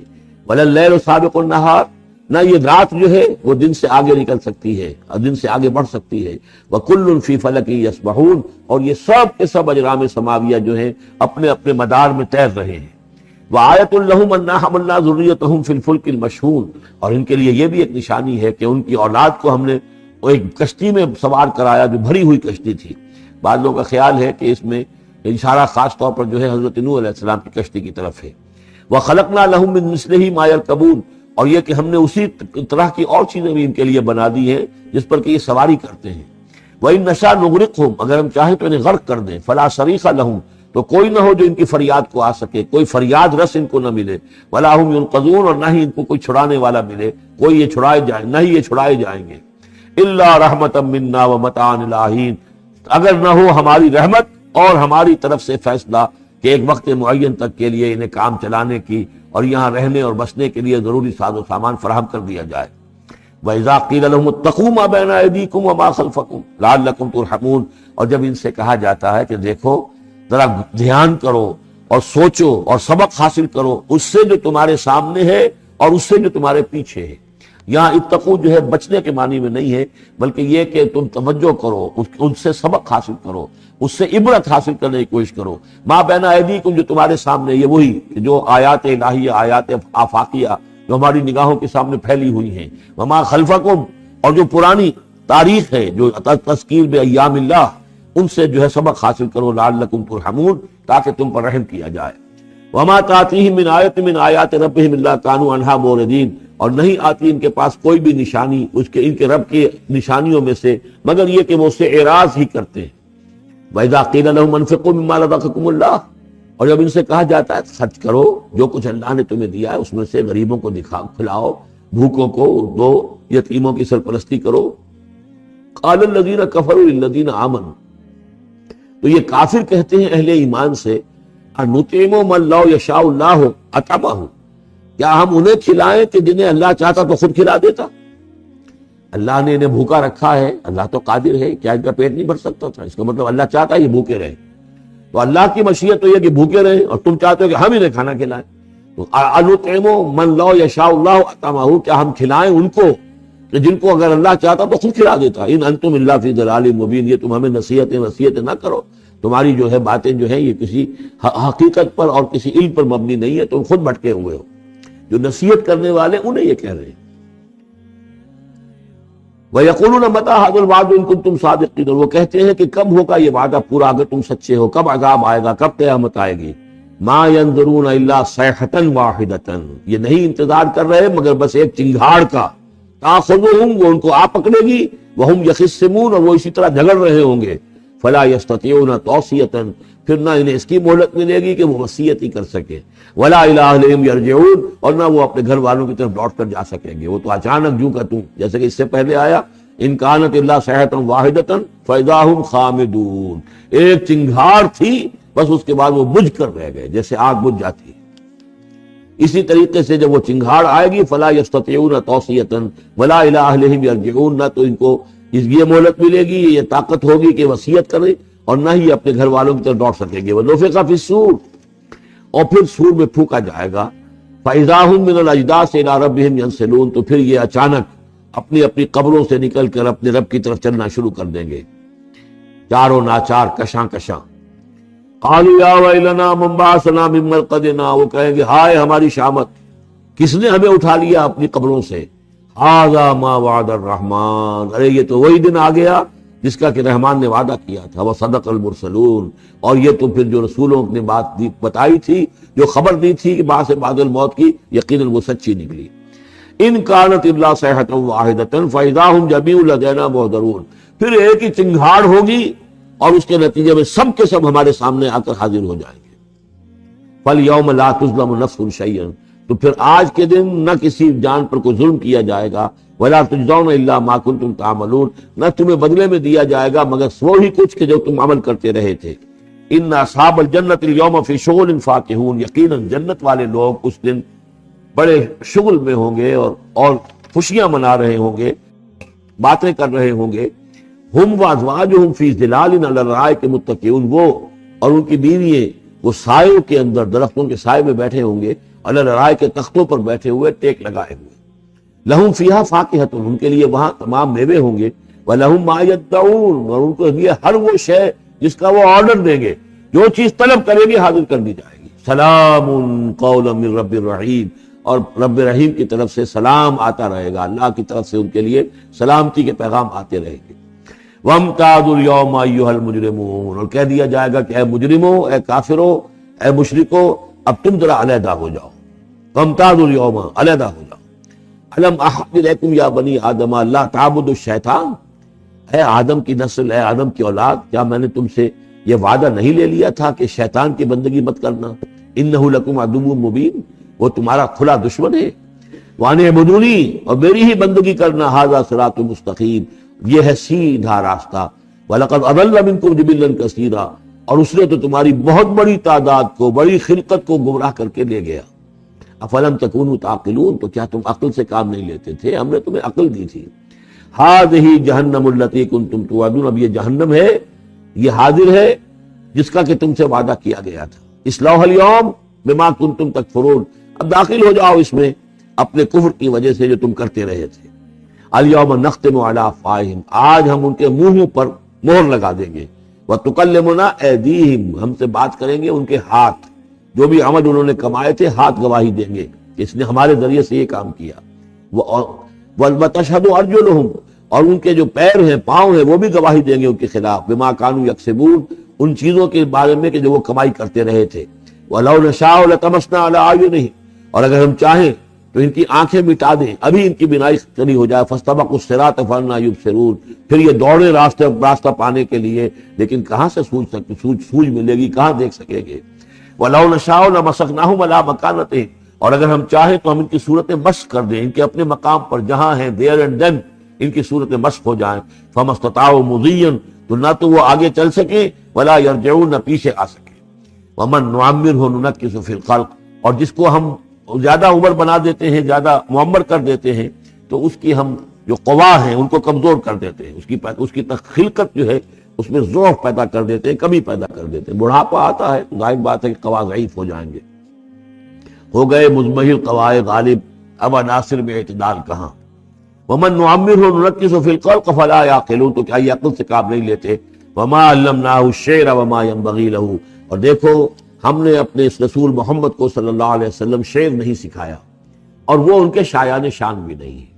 ولا الليل سابق النهار، نہ یہ رات جو ہے وہ دن سے آگے نکل سکتی ہے اور دن سے آگے بڑھ سکتی ہے۔ وَكُلٌّ فِي فَلَكٍ يَسْبَحُونَ، اور یہ سب کے سب اجرام سماویہ جو ہیں اپنے اپنے مدار میں تیر رہے ہیں۔ وَآیَةٌ لَهُمْ أَنَّا حَمَلْنَا ذُرِّيَّتَهُمْ فِي الْفُلْكِ الْمَشْحُونِ، اور ان کے لیے یہ بھی ایک نشانی ہے کہ ان کی اولاد کو ہم نے ایک کشتی میں سوار کرایا جو بھری ہوئی کشتی تھی۔ بعض لوگوں کا خیال ہے کہ اس میں اشارہ خاص طور پر جو ہے حضرت نوح علیہ السلام کی کشتی کی طرف ہے۔ وَخَلَقْنَا لَهُم مِّن مِّثْلِهِ مَا يَرْكَبُونَ، اور یہ کہ ہم نے اسی طرح کی اور چیزیں بھی ان کے لیے بنا دی ہیں جس پر کہ یہ سواری کرتے ہیں. وَإِن نَّشَأْ نُغْرِقْهُمْ، اگر ہم چاہیں تو انہیں غرق کر دیں. فَلَا صَرِيخَ لَهُمْ، تو کوئی نہ ہو جو ان کی فریاد کو آ سکے، کوئی فریاد رس ان کو نہ ملے. وَلَا هُمْ يُنقَذُونَ، اور نہ ہی ان کو کوئی چھڑانے والا ملے، کوئی یہ چھڑائے جائیں، نہ ہی یہ چھڑائے جائیں گے. إِلَّا رَحْمَةً مِنَّا وَمَتَاعًا إِلَىٰ حِينٍ، اگر نہ ہو ہماری رحمت اور ہماری طرف سے فیصلہ کہ ایک وقت معین تک کے لیے انہیں کام چلانے کی اور یہاں رہنے اور بسنے کے لیے ضروری ساز و سامان فراہم کر دیا جائے. وَإِذَا قِيلَ لَهُمُ اتَّقُوا مَا بَيْنَ أَيْدِيكُمْ وَمَا خَلْفَكُمْ لَعَلَّكُمْ تُرْحَمُونَ، اور جب ان سے کہا جاتا ہے کہ دیکھو ذرا دھیان کرو اور سوچو اور سبق حاصل کرو اس سے جو تمہارے سامنے ہے اور اس سے جو تمہارے پیچھے ہے. یہاں اتقو جو ہے بچنے کے معنی میں نہیں ہے، بلکہ یہ کہ تم توجہ کرو، ان سے سبق حاصل کرو، اس سے عبرت حاصل کرنے کی کوشش کرو. ما بین ایدیکم، جو تمہارے سامنے، یہ وہی جو آیات الہیہ، آیات آفاقیہ جو ہماری نگاہوں کے سامنے پھیلی ہوئی ہیں. وما خلفکم، اور جو پرانی تاریخ ہے جو تذکیر بایام اللہ، ان سے جو ہے سبق حاصل کرو. لعلکم ترحمون، تاکہ تم پر رحم کیا جائے. وما تاتیہم من آیت من آیات ربہم الا کانوا عنہا معرضین، اور نہیں آتی ان کے پاس کوئی بھی نشانی اس کے ان کے رب کی نشانیوں میں سے مگر یہ کہ وہ اس سے اعراض ہی کرتے ہیں. وَإِذَا قِيلَ لَهُمْ أَنفِقُوا مِمَّا رَزَقَكُمُ اللَّهُ، اور جب ان سے کہا جاتا ہے خرچ کرو جو کچھ اللہ نے تمہیں دیا ہے اس میں سے، غریبوں کو کھلاؤ، بھوکوں کو دو، یتیموں کی سرپرستی کرو. قَالَ الَّذِينَ كَفَرُوا لِلَّذِينَ آمَنُوا، تو یہ کافر کہتے ہیں اہل ایمان سے، أَنُطْعِمُ مَن لَّوْ يَشَاءُ اللَّهُ أَطْعَمَهُ، کیا ہم انہیں کھلائیں کہ جنہیں اللہ چاہتا تو خود کھلا دیتا؟ اللہ نے انہیں بھوکا رکھا ہے، اللہ تو قادر ہے، کیا ان کا پیٹ نہیں بھر سکتا تھا؟ اس کا مطلب اللہ چاہتا ہے یہ بھوکے رہیں، تو اللہ کی مشیت تو یہ کہ بھوکے رہیں، اور تم چاہتے ہو کہ ہم انہیں کھانا کھلائیں. تو أَنُطْعِمُ مَن لَّوْ يَشَاءُ اللَّهُ أَطْعَمَهُ، کیا ہم کھلائیں ان کو کہ جن کو اگر اللہ چاہتا تو خود کھلا دیتا. إِنْ أَنْتُمْ إِلَّا فِي ضَلَالٍ مُبِينٍ، یہ تم ہمیں نصیحتیں نہ کرو، تمہاری جو ہے باتیں جو ہیں یہ کسی حقیقت پر اور کسی علم پر مبنی نہیں ہے، تم خود بھٹکے ہوئے ہو. جو نصیحت کرنے والے انہیں یہ کہہ رہے ہیں. وَيَقُولُونَ مَتَىٰ هَٰذَا الْوَعْدُ إِن كُنتُمْ صَادِقِينَ، اور وہ کہتے ہیں کہ کب ہوگا یہ وعدہ پورا اگر تم سچے ہو، کب عذاب آئے گا، کب قیامت آئے گی. مَا يَنظُرُونَ إِلَّا صَيْحَةً وَاحِدَةً، یہ نہیں انتظار کر رہے مگر بس ایک چنگھاڑ کا. تَأْخُذُهُمْ، وہ ان کو آ پکڑے گی. وَهُمْ يَخِصِّمُونَ، اور وہ اسی طرح جھگڑ رہے ہوں گے. فَلَا يَسْتَطِيعُونَ تَوْصِيَةً، پھر نہ انہیں اس کی مہلت ملے گی کہ وہ وصیت ہی کر سکے. وَلَا إِلَىٰ أَهْلِهِمْ يَرْجِعُونَ، اور نہ وہ اپنے گھر والوں کی طرف لوٹ کر جا سکیں گے. وہ تو اچانک جوں کا توں، جیسے کہ اس سے پہلے آیا إِن كَانَتْ إِلَّا صَيْحَةً وَاحِدَةً فَإِذَا هُمْ خَامِدُونَ، ایک چنگھاڑ تھی بس، اس کے بعد وہ بجھ کر رہ گئے جیسے آگ بجھ جاتی ہے. اسی طریقے سے جب وہ چنگھاڑ آئے گی فَلَا يَسْتَطِيعُونَ تَوْصِيَةً وَلَا إِلَىٰ أَهْلِهِمْ يَرْجِعُونَ، نہ تو ان کو یہ مہلت ملے گی، یہ طاقت ہوگی کہ وصیت کریں، اور نہ ہی اپنے گھر والوں کی طرف لوٹ سکیں گے. وَنُفِخَ فِي الصُّورِ، اور پھر سور میں پھونکا جائے گا. فَإِذَا هُم مِّنَ الْأَجْدَاثِ إِلَىٰ رَبِّهِمْ يَنسِلُونَ، تو پھر یہ اچانک اپنی اپنی قبروں سے نکل کر اپنے رب کی طرف چلنا شروع کر دیں گے، چاروں ناچار، کشاں کشاں. قَالُوا يَا وَيْلَنَا مَن بَعَثَنَا مِن مَّرْقَدِنَا، وہ کہیں گے ہائے ہماری شامت، کس نے ہمیں اٹھا لیا اپنی قبروں سے. هَٰذَا مَا وَعَدَ الرَّحْمَٰنُ، ارے یہ تو وہی دن آ گیا جس کا کہ رحمان نے وعدہ کیا تھا. وَصَدَقَ الْمُرْسَلُونَ، اور یہ تو پھر جو رسولوں نے بات بتائی تھی، جو خبر دی تھی کہ بعد سے بعد الموت کی، یقیناً وہ سچی نکلی. إِن كَانَتْ إِلَّا صَيْحَةً وَاحِدَةً فَإِذَا هُمْ جَمِيعٌ لَدَيْنَا مُحْضَرُونَ، پھر ایک ہی چنگھاڑ ہوگی اور اس کے نتیجے میں سب کے سب ہمارے سامنے آ کر حاضر ہو جائیں گے. فَالْيَوْمَ لَا تُظْلَمُ نَفْسٌ شَيْئًا، تو پھر آج کے دن نہ کسی جان پر کوئی ظلم کیا جائے گا. وَلَا تُجْزَوْنَ إِلَّا مَا كُنتُمْ تَعْمَلُونَ، نہ تمہیں بدلے میں دیا جائے گا مگر وہی کچھ کہ جو تم عمل کرتے رہے تھے. إِنَّ أَصْحَابَ الْجَنَّةِ الْيَوْمَ فِي شُغُلٍ فَاكِهُونَ، یقیناً جنت والے لوگ اس دن بڑے شغل میں ہوں گے اور خوشیاں منا رہے ہوں گے، باتیں کر رہے ہوں گے. ہم وازواجہم فی ظلال علی الارائک متکئون، وہ اور ان کی بیوییں وہ سایوں کے اندر، درختوں کے سائے میں بیٹھے ہوں گے، علی الارائک کے تختوں پر بیٹھے ہوئے، ٹیک لگائے ہوئے. لہم فیہا فاکہۃ، ان کے لیے وہاں تمام میوے ہوں گے. ولہم ما یدعون، اور ان کو لیے ہر وہ شے جس کا وہ آرڈر دیں گے، جو چیز طلب کرے گی حاضر کر دی جائے گی. سلام قولا من رب الرحیم، اور رب رحیم کی طرف سے سلام آتا رہے گا، اللہ کی طرف سے ان کے لیے سلامتی کے پیغام آتے رہیں گے. وَامْتَازُوا الْيَوْمَ أَيُّهَا الْمُجْرِمُونَ، اور کہہ دیا جائے گا کہ اے مجرموں، اے کافروں، اے مشرکوں، اب تم ذرا علیحدہ ہو جاؤ. وَامْتَازُوا الْيَوْمَ، علیحدہ ہو جاؤ. الم احد الیکم یا بنی آدم لا تعبدوا الشیطان، اے آدم کی نسل، اے آدم کی اولاد، کیا میں نے تم سے یہ وعدہ نہیں لے لیا تھا کہ شیطان کی بندگی مت کرنا؟ انہ لکم عدو مبین، وہ تمہارا کھلا دشمن ہے۔ وان اعبدونی، اور میری ہی بندگی کرنا، ھذا صراط مستقیم، یہ ہے سیدھا راستہ۔ وَلَقَدْ أَضَلَّ مِنْكُمْ جِبِلًّا كَثِيرًا، اور اس نے تو تمہاری بہت بڑی تعداد کو، بڑی خلقت کو گمراہ کر کے لے گیا۔ افلم تکونوا تعقلون، تو کیا تم عقل سے کام نہیں لیتے تھے؟ ہم نے تمہیں عقل دی تھی۔ ھذہ جہنم التی کنتم توعدون، اب یہ جہنم ہے، یہ حاضر ہے جس کا کہ تم سے وعدہ کیا گیا تھا۔ اصلوها اليوم بما کنتم تکفرون، اب داخل ہو جاؤ اس میں اپنے کفر کی وجہ سے جو تم کرتے رہے تھے۔ الیوم نختم علی افواہہم، آج ہم ان کے منہوں پر مہر لگا دیں گے۔ وتکلمنا ایدیہم، ہم سے بات کریں گے ان کے ہاتھ، جو بھی عمل انہوں نے کمائے تھے ہاتھ گواہی دیں گے کہ اس نے ہمارے ذریعے سے یہ کام کیا۔ وتشہد ارجلہم، اور ان کے جو پیر ہیں، پاؤں ہیں، وہ بھی گواہی دیں گے ان کے خلاف، بما کانوا یکسبون، ان چیزوں کے بارے میں کہ جو وہ کمائی کرتے رہے تھے۔ وَلَوْ نَشَاءُ لَطَمَسْنَا عَلَىٰ أَعْيُنِهِمْ، اور اگر ہم چاہیں تو ان کی آنکھیں مٹا دیں، ابھی ان کی بینائی کری ہو جائے۔ فَاسْتَبَقُوا الصِّرَاطَ فَأَنَّىٰ يُبْصِرُونَ، پھر یہ دوڑے راستہ پانے کے لیے، لیکن کہاں سے سوجھ ملے گی، کہاں دیکھ سکیں گے۔ وَلَوْ نَشَاءُ لَمَسَخْنَاهُمْ عَلَىٰ مَكَانَتِهِمْ، اور اگر ہم چاہیں تو ہم ان کی صورتیں مشق کر دیں، ان کے اپنے مقام پر جہاں ہیں، there and then ان کی صورتیں مشق ہو جائیں۔ فَمَا اسْتَطَاعُوا مُضِيًّا، تو نہ تو وہ آگے چل سکیں، وَلَا يَرْجِعُونَ، نہ پیچھے آ سکیں۔ وَمَن نُعَمِّرْهُ نُنَكِّسُ فِي الْخَلْقِ، اور جس کو ہم زیادہ عمر بنا دیتے ہیں، زیادہ معمر کر دیتے ہیں، تو اس کی ہم جو قوا ہیں ان کو کمزور کر دیتے ہیں، اس کی خلقت جو ہے اس میں ضعف پیدا کر دیتے ہیں، کمی پیدا کر دیتے ہیں۔ بڑھاپا آتا ہے تو ظاہر بات ہے کہ قوا ضعیف ہو جائیں گے، ہو گئے مزمحل قوائے غالب، اب عناصر میں اعتدال کہاں۔ وَمَن نُعَمِّرْهُ نُنَكِّسُ فِي الْخَلْقِ فَلَا يَعْقِلُونَ، تو کیا یہ عقل سے کام نہیں لیتے۔ وَمَا عَلَّمْنَاهُ الشِّعْرَ وَمَا يَنبَغِي لَهُ، اور دیکھو ہم نے اپنے اس رسول محمد کو صلی اللہ علیہ وسلم شعر نہیں سکھایا، اور وہ ان کے شایان شان بھی نہیں ہے۔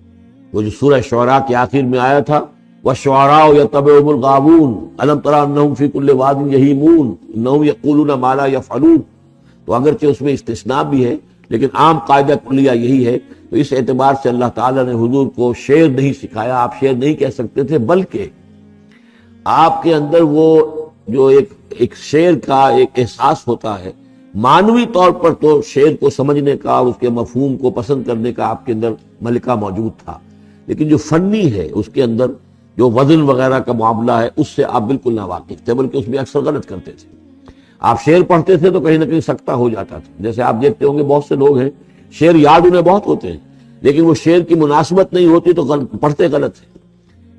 وہ جو سورہ شعراء کے آخر میں آیا تھا، وَالشُّعَرَاءُ يَتَّبِعُهُمُ الْغَاوُونَ أَلَمْ تَرَ أَنَّهُمْ فِي كُلِّ وَادٍ يَهِيمُونَ إِنَّهُمْ يَقُولُونَ مَا لَا يَفْعَلُونَ، تو اگرچہ اس میں استثناء بھی ہے لیکن عام قاعدہ کلیہ یہی ہے۔ تو اس اعتبار سے اللہ تعالیٰ نے حضور کو شعر نہیں سکھایا، آپ شعر نہیں کہہ سکتے تھے، بلکہ آپ کے اندر وہ جو ایک شعر کا ایک احساس ہوتا ہے، معنوی طور پر تو شعر کو سمجھنے کا، اس کے مفہوم کو پسند کرنے کا آپ کے اندر ملکہ موجود تھا، لیکن جو فنی ہے اس کے اندر جو وزن وغیرہ کا معاملہ ہے اس سے آپ بالکل ناواقف تھے، بلکہ اس میں اکثر غلط کرتے تھے۔ آپ شعر پڑھتے تھے تو کہیں نہ کہیں سکتہ ہو جاتا تھا، جیسے آپ دیکھتے ہوں گے بہت سے لوگ ہیں شعر یاد انہیں بہت ہوتے ہیں، لیکن وہ شعر کی مناسبت نہیں ہوتی تو پڑھتے غلط ہیں۔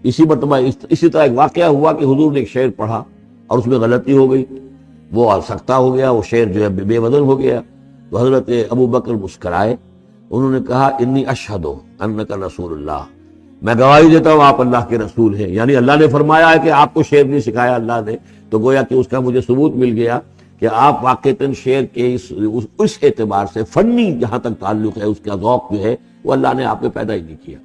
اسی طرح ایک واقعہ ہوا کہ حضور نے ایک شعر پڑھا اور اس میں غلطی ہو گئی، وہ سکتہ ہو گیا، وہ شعر جو ہے بے وزن ہو گیا۔ تو حضرت ابو بکر مسکرائے، انہوں نے کہا انی اشہد انک رسول اللہ، میں گواہی دیتا ہوں آپ اللہ کے رسول ہیں، یعنی اللہ نے فرمایا ہے کہ آپ کو شعر نہیں سکھایا اللہ نے، تو گویا کہ اس کا مجھے ثبوت مل گیا کہ آپ واقعتاً شعر کے اس اعتبار سے فنی جہاں تک تعلق ہے، اس کا ذوق جو ہے وہ اللہ نے آپ میں پیدا ہی نہیں کیا۔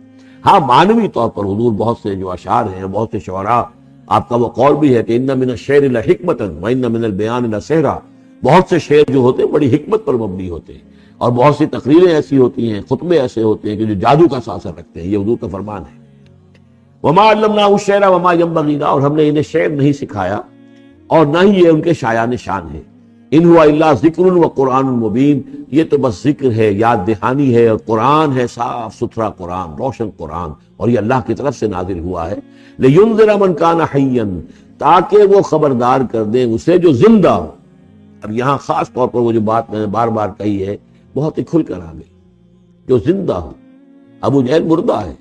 ہاں معنوی طور پر حضور بہت سے جو اشعار ہیں، بہت سے شعراء، آپ کا وہ قول بھی ہے کہ ان من الشعر لحکمۃ وان من البیان لسحرا، بہت سے شعر جو ہوتے ہیں بڑی حکمت پر مبنی ہوتے ہیں، اور بہت سی تقریریں ایسی ہوتی ہیں، خطبے ایسے ہوتے ہیں کہ جو جادو کا سا اثر رکھتے ہیں، یہ حضور کا فرمان ہے۔ وما علمناه الشعر وما ينبغي له، اور ہم نے انہیں شعر نہیں سکھایا اور نہ ہی یہ ان کے شایان شان ہے۔ ان هو الا ذکر و قرآن مبین، یہ تو بس ذکر ہے، یاد دہانی ہے، اور قرآن ہے، صاف ستھرا قرآن، روشن قرآن، اور یہ اللہ کی طرف سے نازل ہوا ہے۔ لینذر من کان حیا، تاکہ وہ خبردار کر دیں اسے جو زندہ ہو۔ اب یہاں خاص طور پر وہ جو بات میں نے بار بار کہی ہے بہت ہی کھل کر آ گئی، جو زندہ ہو۔ ابو جہل مردہ ہے،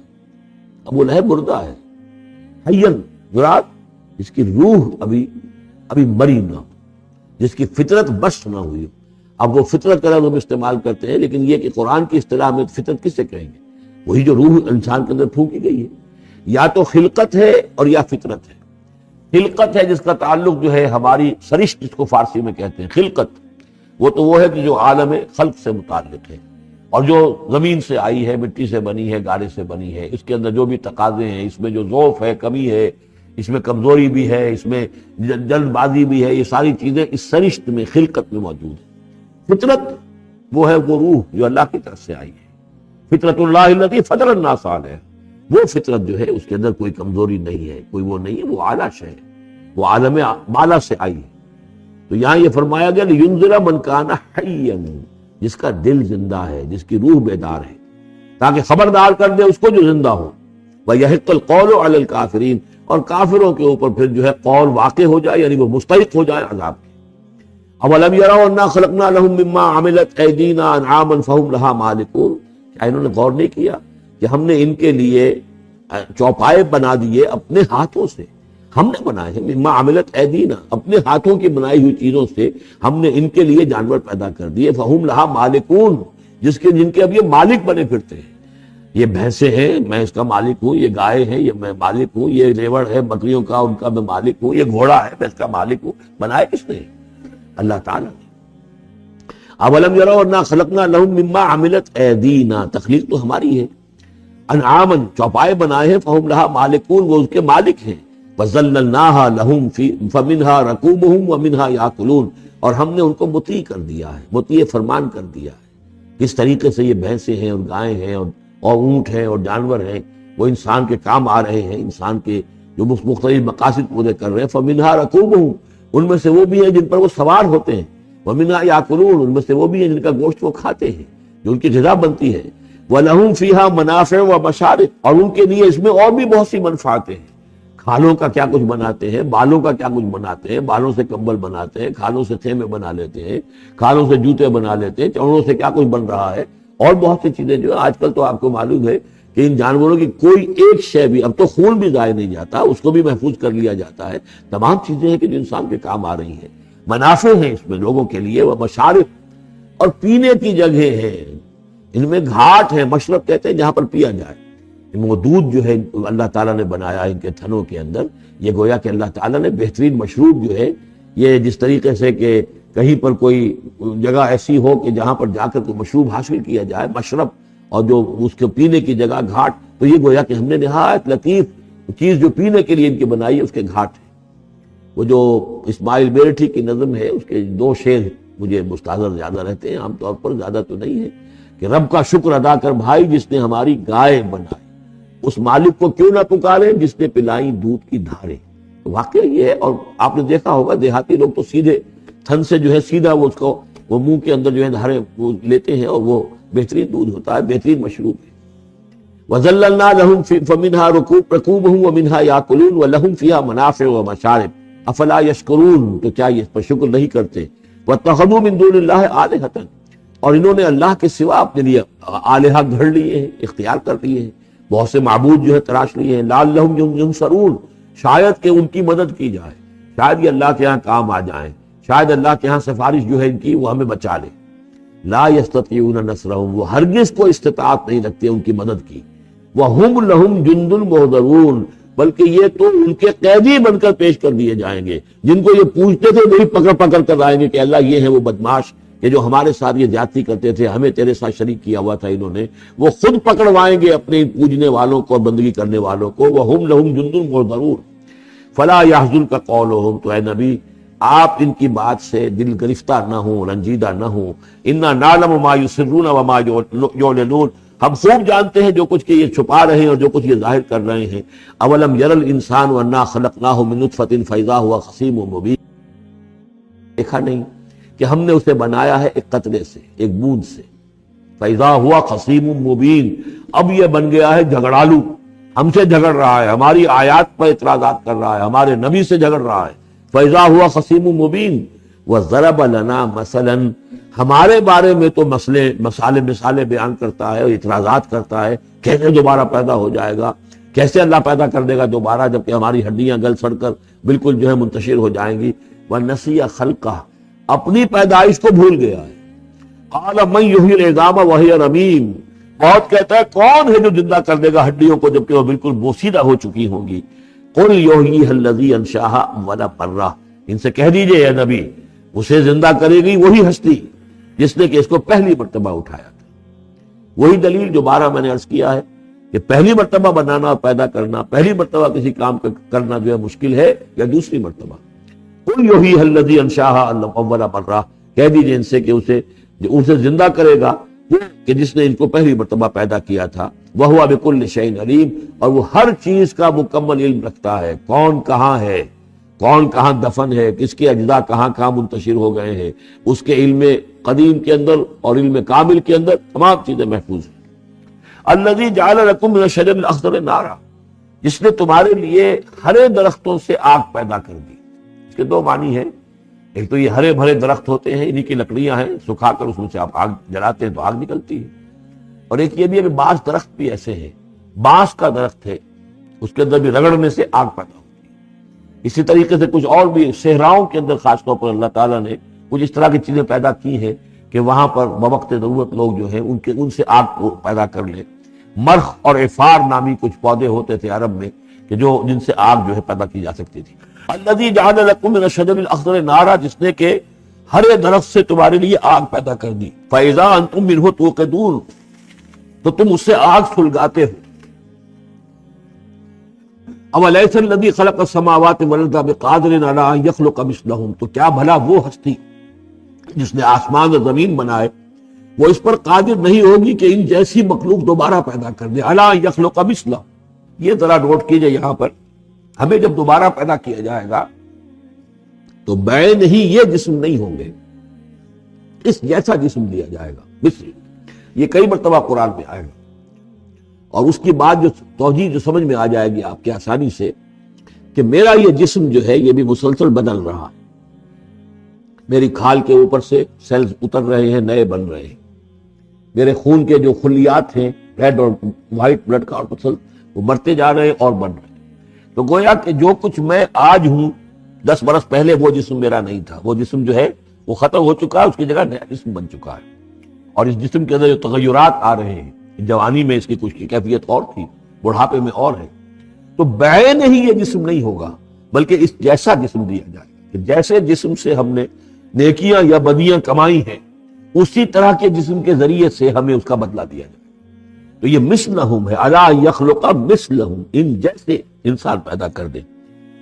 ابو لہب مردہ ہے، حیاً مراد جس کی روح ابھی مری نہ ہو، جس کی فطرت بشت نہ ہوئی ہو۔ اب وہ فطرت کا لفظ ہم استعمال کرتے ہیں، لیکن یہ کہ قرآن کی اصطلاح میں فطرت کس سے کہیں گے؟ وہی جو روح انسان کے اندر پھونکی گئی ہے، یا تو خلقت ہے اور یا فطرت ہے۔ خلقت ہے جس کا تعلق جو ہے ہماری سرشت، جس کو فارسی میں کہتے ہیں خلقت، وہ ہے کہ جو عالم خلق سے متعلق ہے، اور جو زمین سے آئی ہے، مٹی سے بنی ہے، گارے سے بنی ہے، اس کے اندر جو بھی تقاضے ہیں، اس میں جو ضعف ہے، کمی ہے، اس میں کمزوری بھی ہے، اس میں جلد بازی بھی ہے، یہ ساری چیزیں اس سرشت میں خلقت میں موجود ہیں۔ فطرت وہ ہے وہ روح جو اللہ کی طرف سے آئی ہے، فطرت اللہ التی فطر الناس علیہ، وہ فطرت جو ہے اس کے اندر کوئی کمزوری نہیں ہے، کوئی وہ نہیں ہے، وہ اعلیٰ شے ہے، وہ عالم بالا سے آئی ہے۔ تو یہاں یہ فرمایا گیا لینذر من کان حیا، جس کا دل زندہ ہے، جس کی روح بیدار ہے، تاکہ خبردار کر دے اس کو جو زندہ ہو، وَيَحِقَّ الْقَوْلُ عَلَى الْكَافِرِينَ، اور کافروں کے اوپر پھر جو ہے قول واقع ہو جائے، یعنی وہ مستحق ہو جائے عذاب کے۔ اَوَلَمْ يَرَوْا أَنَّا خَلَقْنَا لَهُم مِّمَّا عَمِلَتْ أَيْدِينَا أَنْعَامًا فَهُمْ لَهَا مَالِكُونَ، کیا انہوں نے غور نہیں کیا کہ ہم نے ان کے لیے چوپائے بنا دیے اپنے ہاتھوں سے، ہم نے بنائے ہیں، مما عملت ایدینا، اپنے ہاتھوں کی بنائی ہوئی چیزوں سے ہم نے ان کے لیے جانور پیدا کر دیے، فہم لہا مالکون، جن کے اب یہ مالک بنے پھرتے ہیں۔ یہ بھینسیں ہیں، میں اس کا مالک ہوں، یہ گائے ہیں، یہ میں مالک ہوں، یہ ریوڑ ہے بکریوں کا، ان کا میں مالک ہوں، یہ گھوڑا ہے، میں اس کا مالک ہوں۔ بنائے کس نے؟ اللہ تعالیٰ نے۔ اولم یروا انا خلقنا لهم مما عملت ایدینا، تخلیق تو ہماری ہے، انعامن، چوپائے بنائے ہیں، فہم لہا مالکون، وہ اس کے مالک ہیں، وَذَلَّلْنَاهَا لَهُمْ فَمِنْهَا رَكُوبُهُمْ وَمِنْهَا يَأْكُلُونَ، اور ہم نے ان کو مطیع کر دیا ہے، مطیع فرمان کر دیا ہے۔ کس طریقے سے یہ بھینسیں ہیں اور گائیں ہیں اور اونٹ ہیں اور جانور ہیں، وہ انسان کے کام آ رہے ہیں، انسان کے جو مختلف مقاصد پورے کر رہے ہیں۔ فَمِنْهَا رَكُوبُهُمْ، ان میں سے وہ بھی ہیں جن پر وہ سوار ہوتے ہیں، وَمِنْهَا يَأْكُلُونَ، ان میں سے وہ بھی ہیں جن کا گوشت وہ کھاتے ہیں، جو ان کی غذا بنتی ہے۔ وَلَهُمْ فِيهَا مَنَافِعُ وَمَشَارِبُ، اور ان کے لیے اس میں اور بھی بہت سی منفعتیں ہیں۔ کھالوں کا کیا کچھ بناتے ہیں، بالوں کا کیا کچھ بناتے ہیں، بالوں سے کمبل بناتے ہیں، کھالوں سے خیمے بنا لیتے ہیں، کھالوں سے جوتے بنا لیتے ہیں، چمڑوں سے کیا کچھ بن رہا ہے، اور بہت سی چیزیں جو آج کل تو آپ کو معلوم ہے کہ ان جانوروں کی کوئی ایک شے بھی، اب تو خون بھی ضائع نہیں جاتا، اس کو بھی محفوظ کر لیا جاتا ہے۔ تمام چیزیں ہیں کہ جو انسان کے کام آ رہی ہیں، منافع ہیں اس میں لوگوں کے لیے، وہ مشارب، اور پینے کی جگہیں ہیں، ان میں گھاٹ ہیں، مشرب کہتے ہیں جہاں پر پیا جائے۔ وہ دودھ جو ہے اللہ تعالیٰ نے بنایا ان کے تھنوں کے اندر، یہ گویا کہ اللہ تعالیٰ نے بہترین مشروب جو ہے، یہ جس طریقے سے کہ کہیں پر کوئی جگہ ایسی ہو کہ جہاں پر جا کر کوئی مشروب حاصل کیا جائے، مشرب، اور جو اس کے پینے کی جگہ گھاٹ، تو یہ گویا کہ ہم نے نہایت لطیف چیز جو پینے کے لیے ان کی بنائی ہے، اس کے گھاٹ ہے۔ وہ جو اسماعیل بیرٹھی کی نظم ہے، اس کے 2 شعر مجھے مستحضر زیادہ رہتے ہیں، عام طور پر زیادہ تو نہیں ہے، کہ رب کا شکر ادا کر بھائی جس نے ہماری گائے بنائی، اس مالک کو کیوں نہ پکارے جس نے پلائی دودھ کی دھاریں۔ تو واقعہ یہ ہے، اور آپ نے دیکھا ہوگا دیہاتی لوگ تو سیدھے تھن سے جو ہے سیدھا وہ اس کو وہ منہ کے اندر جو ہے دھاریں وہ لیتے ہیں، اور وہ بہترین دودھ ہوتا ہے، بہترین مشروب ہے۔ وَذَلَّلْنَا لَهُمْ فَمِنْهَا رَكُوبُهُمْ وَمِنْهَا يَأْكُلُونَ وَلَهُمْ فِيهَا مَنَافِعُ وَمَشَارِبُ أَفَلَا يَشْكُرُونَ، تو کیا یہ اس پر شکر نہیں کرتے؟ وَاتَّخَذُوا مِن دُونِ اللَّهِ آلِهَةً، اور انہوں نے اللہ کے سوا اپنے لیے آلہہ گھڑ لیے ہیں، اختیار کر لیے ہیں، بہت سے معبود جو ہے تراش لیے ہیں، لعلہم ینصرون، شاید کہ ان کی مدد کی جائے، شاید یہ اللہ کے ہاں کام آ جائیں، شاید اللہ کے ہاں سفارش جو ہے ان کی وہ ہمیں بچا لے۔ لا یستطیعون نصرہم، وہ ہرگز کو استطاعت نہیں رکھتے ان کی مدد کی۔ وہم لہم جند محضرون، بلکہ یہ تو ان کے قیدی بن کر پیش کر دیے جائیں گے، جن کو یہ پوچھتے تھے وہی پکڑ پکڑ کر آئیں گے کہ اللہ یہ ہیں وہ بدماش کہ جو ہمارے ساتھ یہ زیادتی کرتے تھے، ہمیں تیرے ساتھ شریک کیا ہوا تھا انہوں نے، وہ خود پکڑوائیں گے اپنے پوجنے والوں کو اور بندگی کرنے والوں کو۔ وہم لہم جند محضرون فلا یحزنک قولہم، تو اے نبی آپ ان کی بات سے دل گرفتہ نہ ہوں، رنجیدہ نہ ہوں۔ انا نعلم ما یسرون وما یعلنون، ہم خوب جانتے ہیں جو کچھ کہ یہ چھپا رہے ہیں اور جو کچھ یہ ظاہر کر رہے ہیں۔ اولم یر الانسان انا خلقناہ من نطفۃ فاذا هو خصیم مبین، دیکھا نہیں کہ ہم نے اسے بنایا ہے ایک قطرے سے، ایک بوند سے، فاذا هو خصیم مبین، اب یہ بن گیا ہے جھگڑالو، ہم سے جھگڑ رہا ہے، ہماری آیات پر اعتراضات کر رہا ہے، ہمارے نبی سے جھگڑ رہا ہے۔ فاذا هو خصیم مبین وضرب لنا مثلا، ہمارے بارے میں تو مثالیں بیان کرتا ہے اور اعتراضات کرتا ہے، کیسے دوبارہ پیدا ہو جائے گا، کیسے اللہ پیدا کر دے گا دوبارہ جبکہ ہماری ہڈیاں گل سڑ کر بالکل جو ہے منتشر ہو جائیں گی۔ ونسی خلقہ، اپنی پیدائش کو بھول گیا ہے۔ قال من یحیی العظام وہی رمیم، بہت کہتا ہے کون ہے جو زندہ کر دے گا ہڈیوں کو جبکہ وہ بالکل بوسیدہ ہو چکی ہوں گی۔ قل یحییھا الذی انشاھا اول مرہ، ان سے کہہ دیجئے اے نبی اسے زندہ کرے گی وہی ہستی جس نے کہ اس کو پہلی مرتبہ اٹھایا تھا۔ وہی دلیل جو بارہ میں نے عرض کیا ہے کہ پہلی مرتبہ بنانا اور پیدا کرنا، پہلی مرتبہ کسی کام کرنا جو ہے مشکل ہے، یا دوسری مرتبہ۔ قل یحییھا الذی انشاھا اول مرہ، کہہ دیجئے ان سے کہ اسے زندہ کرے گا وہ کہ جس نے ان کو پہلی مرتبہ پیدا کیا تھا، وَهُوَ بِكُلِّ شَيْءٍ عَلِيمٌ، اور وہ ہر چیز کا مکمل علم رکھتا ہے، کون کہاں ہے، کون کہاں دفن ہے، کس کے اجزاء کہاں کہاں منتشر ہو گئے ہیں، اس کے علم قدیم کے اندر اور علم کامل کے اندر تمام چیزیں محفوظ ہیں۔ الذی جعل لکم من الشجر الاخضر نارا، جس نے تمہارے لیے ہرے درختوں سے آگ پیدا کر دی۔ اس کے دو معنی ہیں، ایک تو یہ ہرے بھرے درخت ہوتے ہیں، انہی کی لکڑیاں ہیں، سکھا کر اس میں سے آپ آگ جلاتے ہیں تو آگ نکلتی ہے، اور ایک یہ بھی ہے کہ بعض درخت بھی ایسے ہیں، بانس کا درخت ہے، اس کے اندر بھی رگڑنے سے آگ پیدا ہوتی ہے۔ اسی طریقے سے کچھ اور بھی صحراؤں کے اندر خاص طور پر اللہ تعالیٰ نے کچھ اس طرح کی چیزیں پیدا کی ہیں کہ وہاں پر بوقت ضرورت لوگ جو ہیں ان سے آگ کو پیدا کر لیں۔ مرخ اور عفار نامی کچھ پودے ہوتے تھے عرب میں کہ جن سے آگ جو ہے پیدا کی جا سکتی تھی۔ الذی جعل لکم من الشجر الاخضر نارا، جس نے کہ ہرے درخت سے تمہارے لیے آگ پیدا کر دی۔ فاذا انتم منہ توقدون، تو تم اس سے آگ سلگاتے ہو۔ اولیس الذی خلق السماوات والارض بقادر علی ان یخلق مثلہم، تو کیا بھلا وہ ہستی جس نے آسمان اور زمین بنائے وہ اس پر قادر نہیں ہوگی کہ ان جیسی مخلوق دوبارہ پیدا کر دے۔ علی ان یخلق مثلہم، یہ ذرا نوٹ کیجئے یہاں پر، ہمیں جب دوبارہ پیدا کیا جائے گا تو بین ہی یہ جسم نہیں ہوں گے، اس جیسا جسم دیا جائے گا، مثل، یہ کئی مرتبہ قرآن میں آئے گا، اور اس کی بات جو توجیہ جو سمجھ میں آ جائے گی آپ کے آسانی سے کہ میرا یہ جسم جو ہے یہ بھی مسلسل بدل رہا ہے، میری کھال کے اوپر سے سیلز اتر رہے ہیں، نئے بن رہے ہیں، میرے خون کے جو خلیات ہیں ریڈ اور وائٹ بلڈ کارپسل وہ مرتے جا رہے ہیں اور بن رہے ہیں۔ تو گویا کہ جو کچھ میں آج ہوں 10 برس پہلے وہ جسم میرا نہیں تھا، وہ جسم جو ہے وہ ختم ہو چکا ہے، اس کی جگہ نیا جسم بن چکا ہے، اور اس جسم کے اندر جو تغیرات آ رہے ہیں، جوانی میں اس کی کچھ کی کیفیت اور تھی، بڑھاپے میں اور ہے، تو بعین ہی یہ جسم نہیں ہوگا بلکہ اس جیسا جسم دیا جائے گا کہ جیسے جسم سے ہم نے نیکیاں یا بدیاں کمائی ہیں اسی طرح کے جسم کے ذریعے سے ہمیں اس کا بدلہ دیا جائے۔ تو یہ مثلہم ہے، الی یخلق مثلہم، ان جیسے انسان پیدا کر دے۔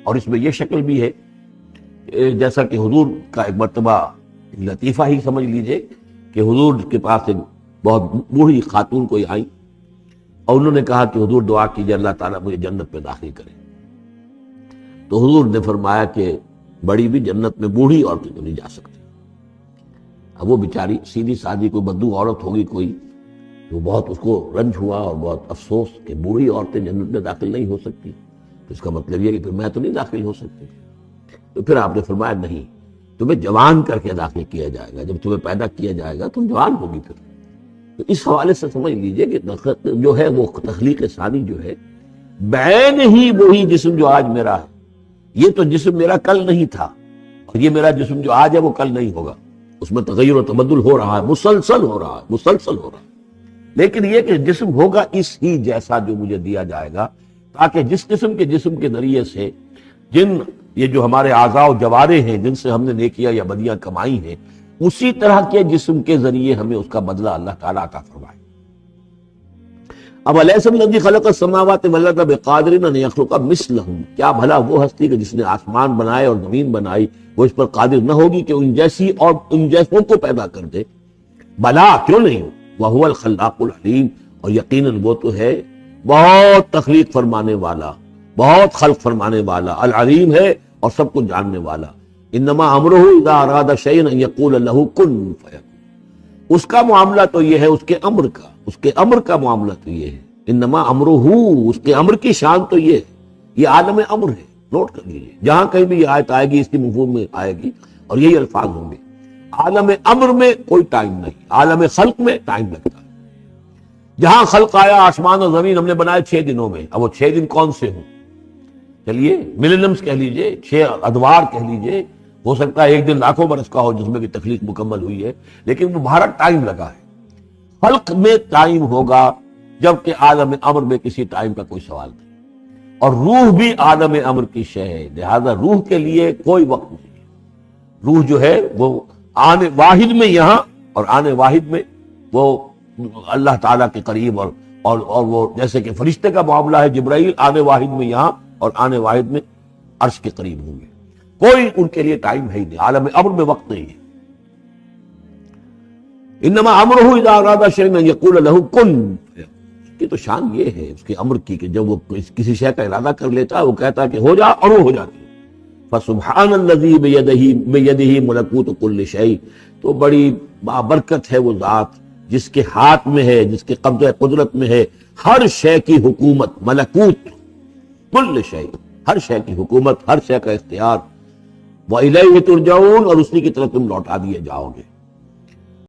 اور اس میں یہ شکل بھی ہے جیسا کہ حضور کا ایک مرتبہ لطیفہ ہی سمجھ لیجئے کہ حضور کے پاس ایک بہت بوڑھی خاتون کوئی آئی اور انہوں نے کہا کہ حضور دعا کیجئے اللہ تعالیٰ مجھے جنت میں داخل کرے۔ تو حضور نے فرمایا کہ بڑی بھی جنت میں بوڑھی عورتیں تو نہیں جا سکتی۔ اب وہ بیچاری سیدھی سادھی کوئی بدو عورت ہوگی کوئی، تو بہت اس کو رنج ہوا اور بہت افسوس کہ بوڑھی عورتیں جنت میں داخل نہیں ہو سکتی، تو اس کا مطلب یہ کہ پھر میں تو نہیں داخل ہو سکتی۔ تو پھر آپ نے فرمایا نہیں، تمہیں جوان کر کے داخل کیا جائے گا، جب تمہیں پیدا کیا جائے گا تم جوان ہوگی پھر۔ تو اس حوالے سے سمجھ لیجئے کہ جو ہے وہ تخلیق ثانی جو ہے بعین ہی وہی جسم جو آج میرا ہے، یہ تو جسم میرا کل نہیں تھا، اور یہ میرا جسم جو آج ہے وہ کل نہیں ہوگا، اس میں تغیر و تبدل ہو رہا ہے، مسلسل ہو رہا ہے، لیکن یہ کہ جسم ہوگا اس ہی جیسا جو مجھے دیا جائے گا، تاکہ جس جسم کے ذریعے سے یہ جو ہمارے اعضاء و جوارح ہیں جن سے ہم نے نیکیاں یا بدیاں کمائی ہیں، اسی طرح کے جسم کے ذریعے ہمیں اس کا بدلہ اللہ تعالیٰ عطا فرمائے۔ اب الیس الذی خلق السماوات والارض بقادر ان یخلق مثلہم، کیا بھلا وہ ہستی کہ جس نے آسمان بنائے اور زمین بنائی وہ اس پر قادر نہ ہوگی کہ ان جیسی اور ان جیسوں کو پیدا کر دے؟ بلا، کیوں نہیں، وہو الخلاق العلیم، اور یقیناً وہ تو ہے بہت تخلیق فرمانے والا، بہت خلق فرمانے والا، العلیم ہے اور سب کچھ جاننے والا۔ انما امرہ اذا اراد شیئا ان یقول له کن فیکون، اس کا معاملہ تو یہ ہے، اس کے امر کا معاملہ تو یہ ہے، انما امرہ، اس کے امر کی شان تو یہ ہے، یہ عالم امر ہے، نوٹ کر لیجیے، جہاں کہیں بھی یہ آیت آئے گی اس کی مفہوم میں آئے گی اور یہی الفاظ ہوں گے۔ عالم امر میں کوئی ٹائم نہیں، عالم خلق میں ٹائم لگتا ہے۔ جہاں خلق آیا آسمان اور زمین ہم نے بنائے 6 دنوں میں، اب وہ 6 دن کون سے ہوں؟ چلیے ملینمز کہہ لیجئے، 6 ادوار کہہ لیجئے، ہو سکتا ہے ایک دن لاکھوں برس کا ہو جس میں کی تخلیق مکمل ہوئی ہے، لیکن وہ بھارا ٹائم لگا ہے۔ خلق میں ٹائم ہوگا جبکہ عالم امر میں کسی ٹائم کا کوئی سوال نہیں، اور روح بھی عالم امر کی شے ہے، لہذا روح کے لیے کوئی وقت نہیں ہے۔ روح جو ہے وہ آنے واحد میں یہاں اور آنے واحد میں وہ اللہ تعالیٰ کے قریب، اور وہ جیسے کہ فرشتے کا معاملہ ہے، جبرائیل آنے واحد میں یہاں اور آنے واحد میں عرش کے قریب ہوں گے، کوئی ان کے لیے ٹائم ہے ہی نہیں، عالم امر میں وقت نہیں ہے۔ انما امرہ اذا اراد شیئا ان یقول له کن، اس کی تو شان یہ ہے اس کے امر کی کہ جب وہ کسی شے کا ارادہ کر لیتا ہے وہ کہتا ہے کہ ہو جا اور وہ ہو جاتی ہے۔ فسبحان الذی بیدہ ملکوت کل شیء، تو بڑی بابرکت ہے وہ ذات جس کے ہاتھ میں ہے، جس کے قبضہ قدرت میں ہے ہر شے کی حکومت، ملکوت کل شیء، ہر شے کی حکومت، ہر شے کا اختیار۔ وَإِلَيْهِ تُرْجَعُونَ، اور اسی کی طرف تم لوٹا دیے جاؤ گے۔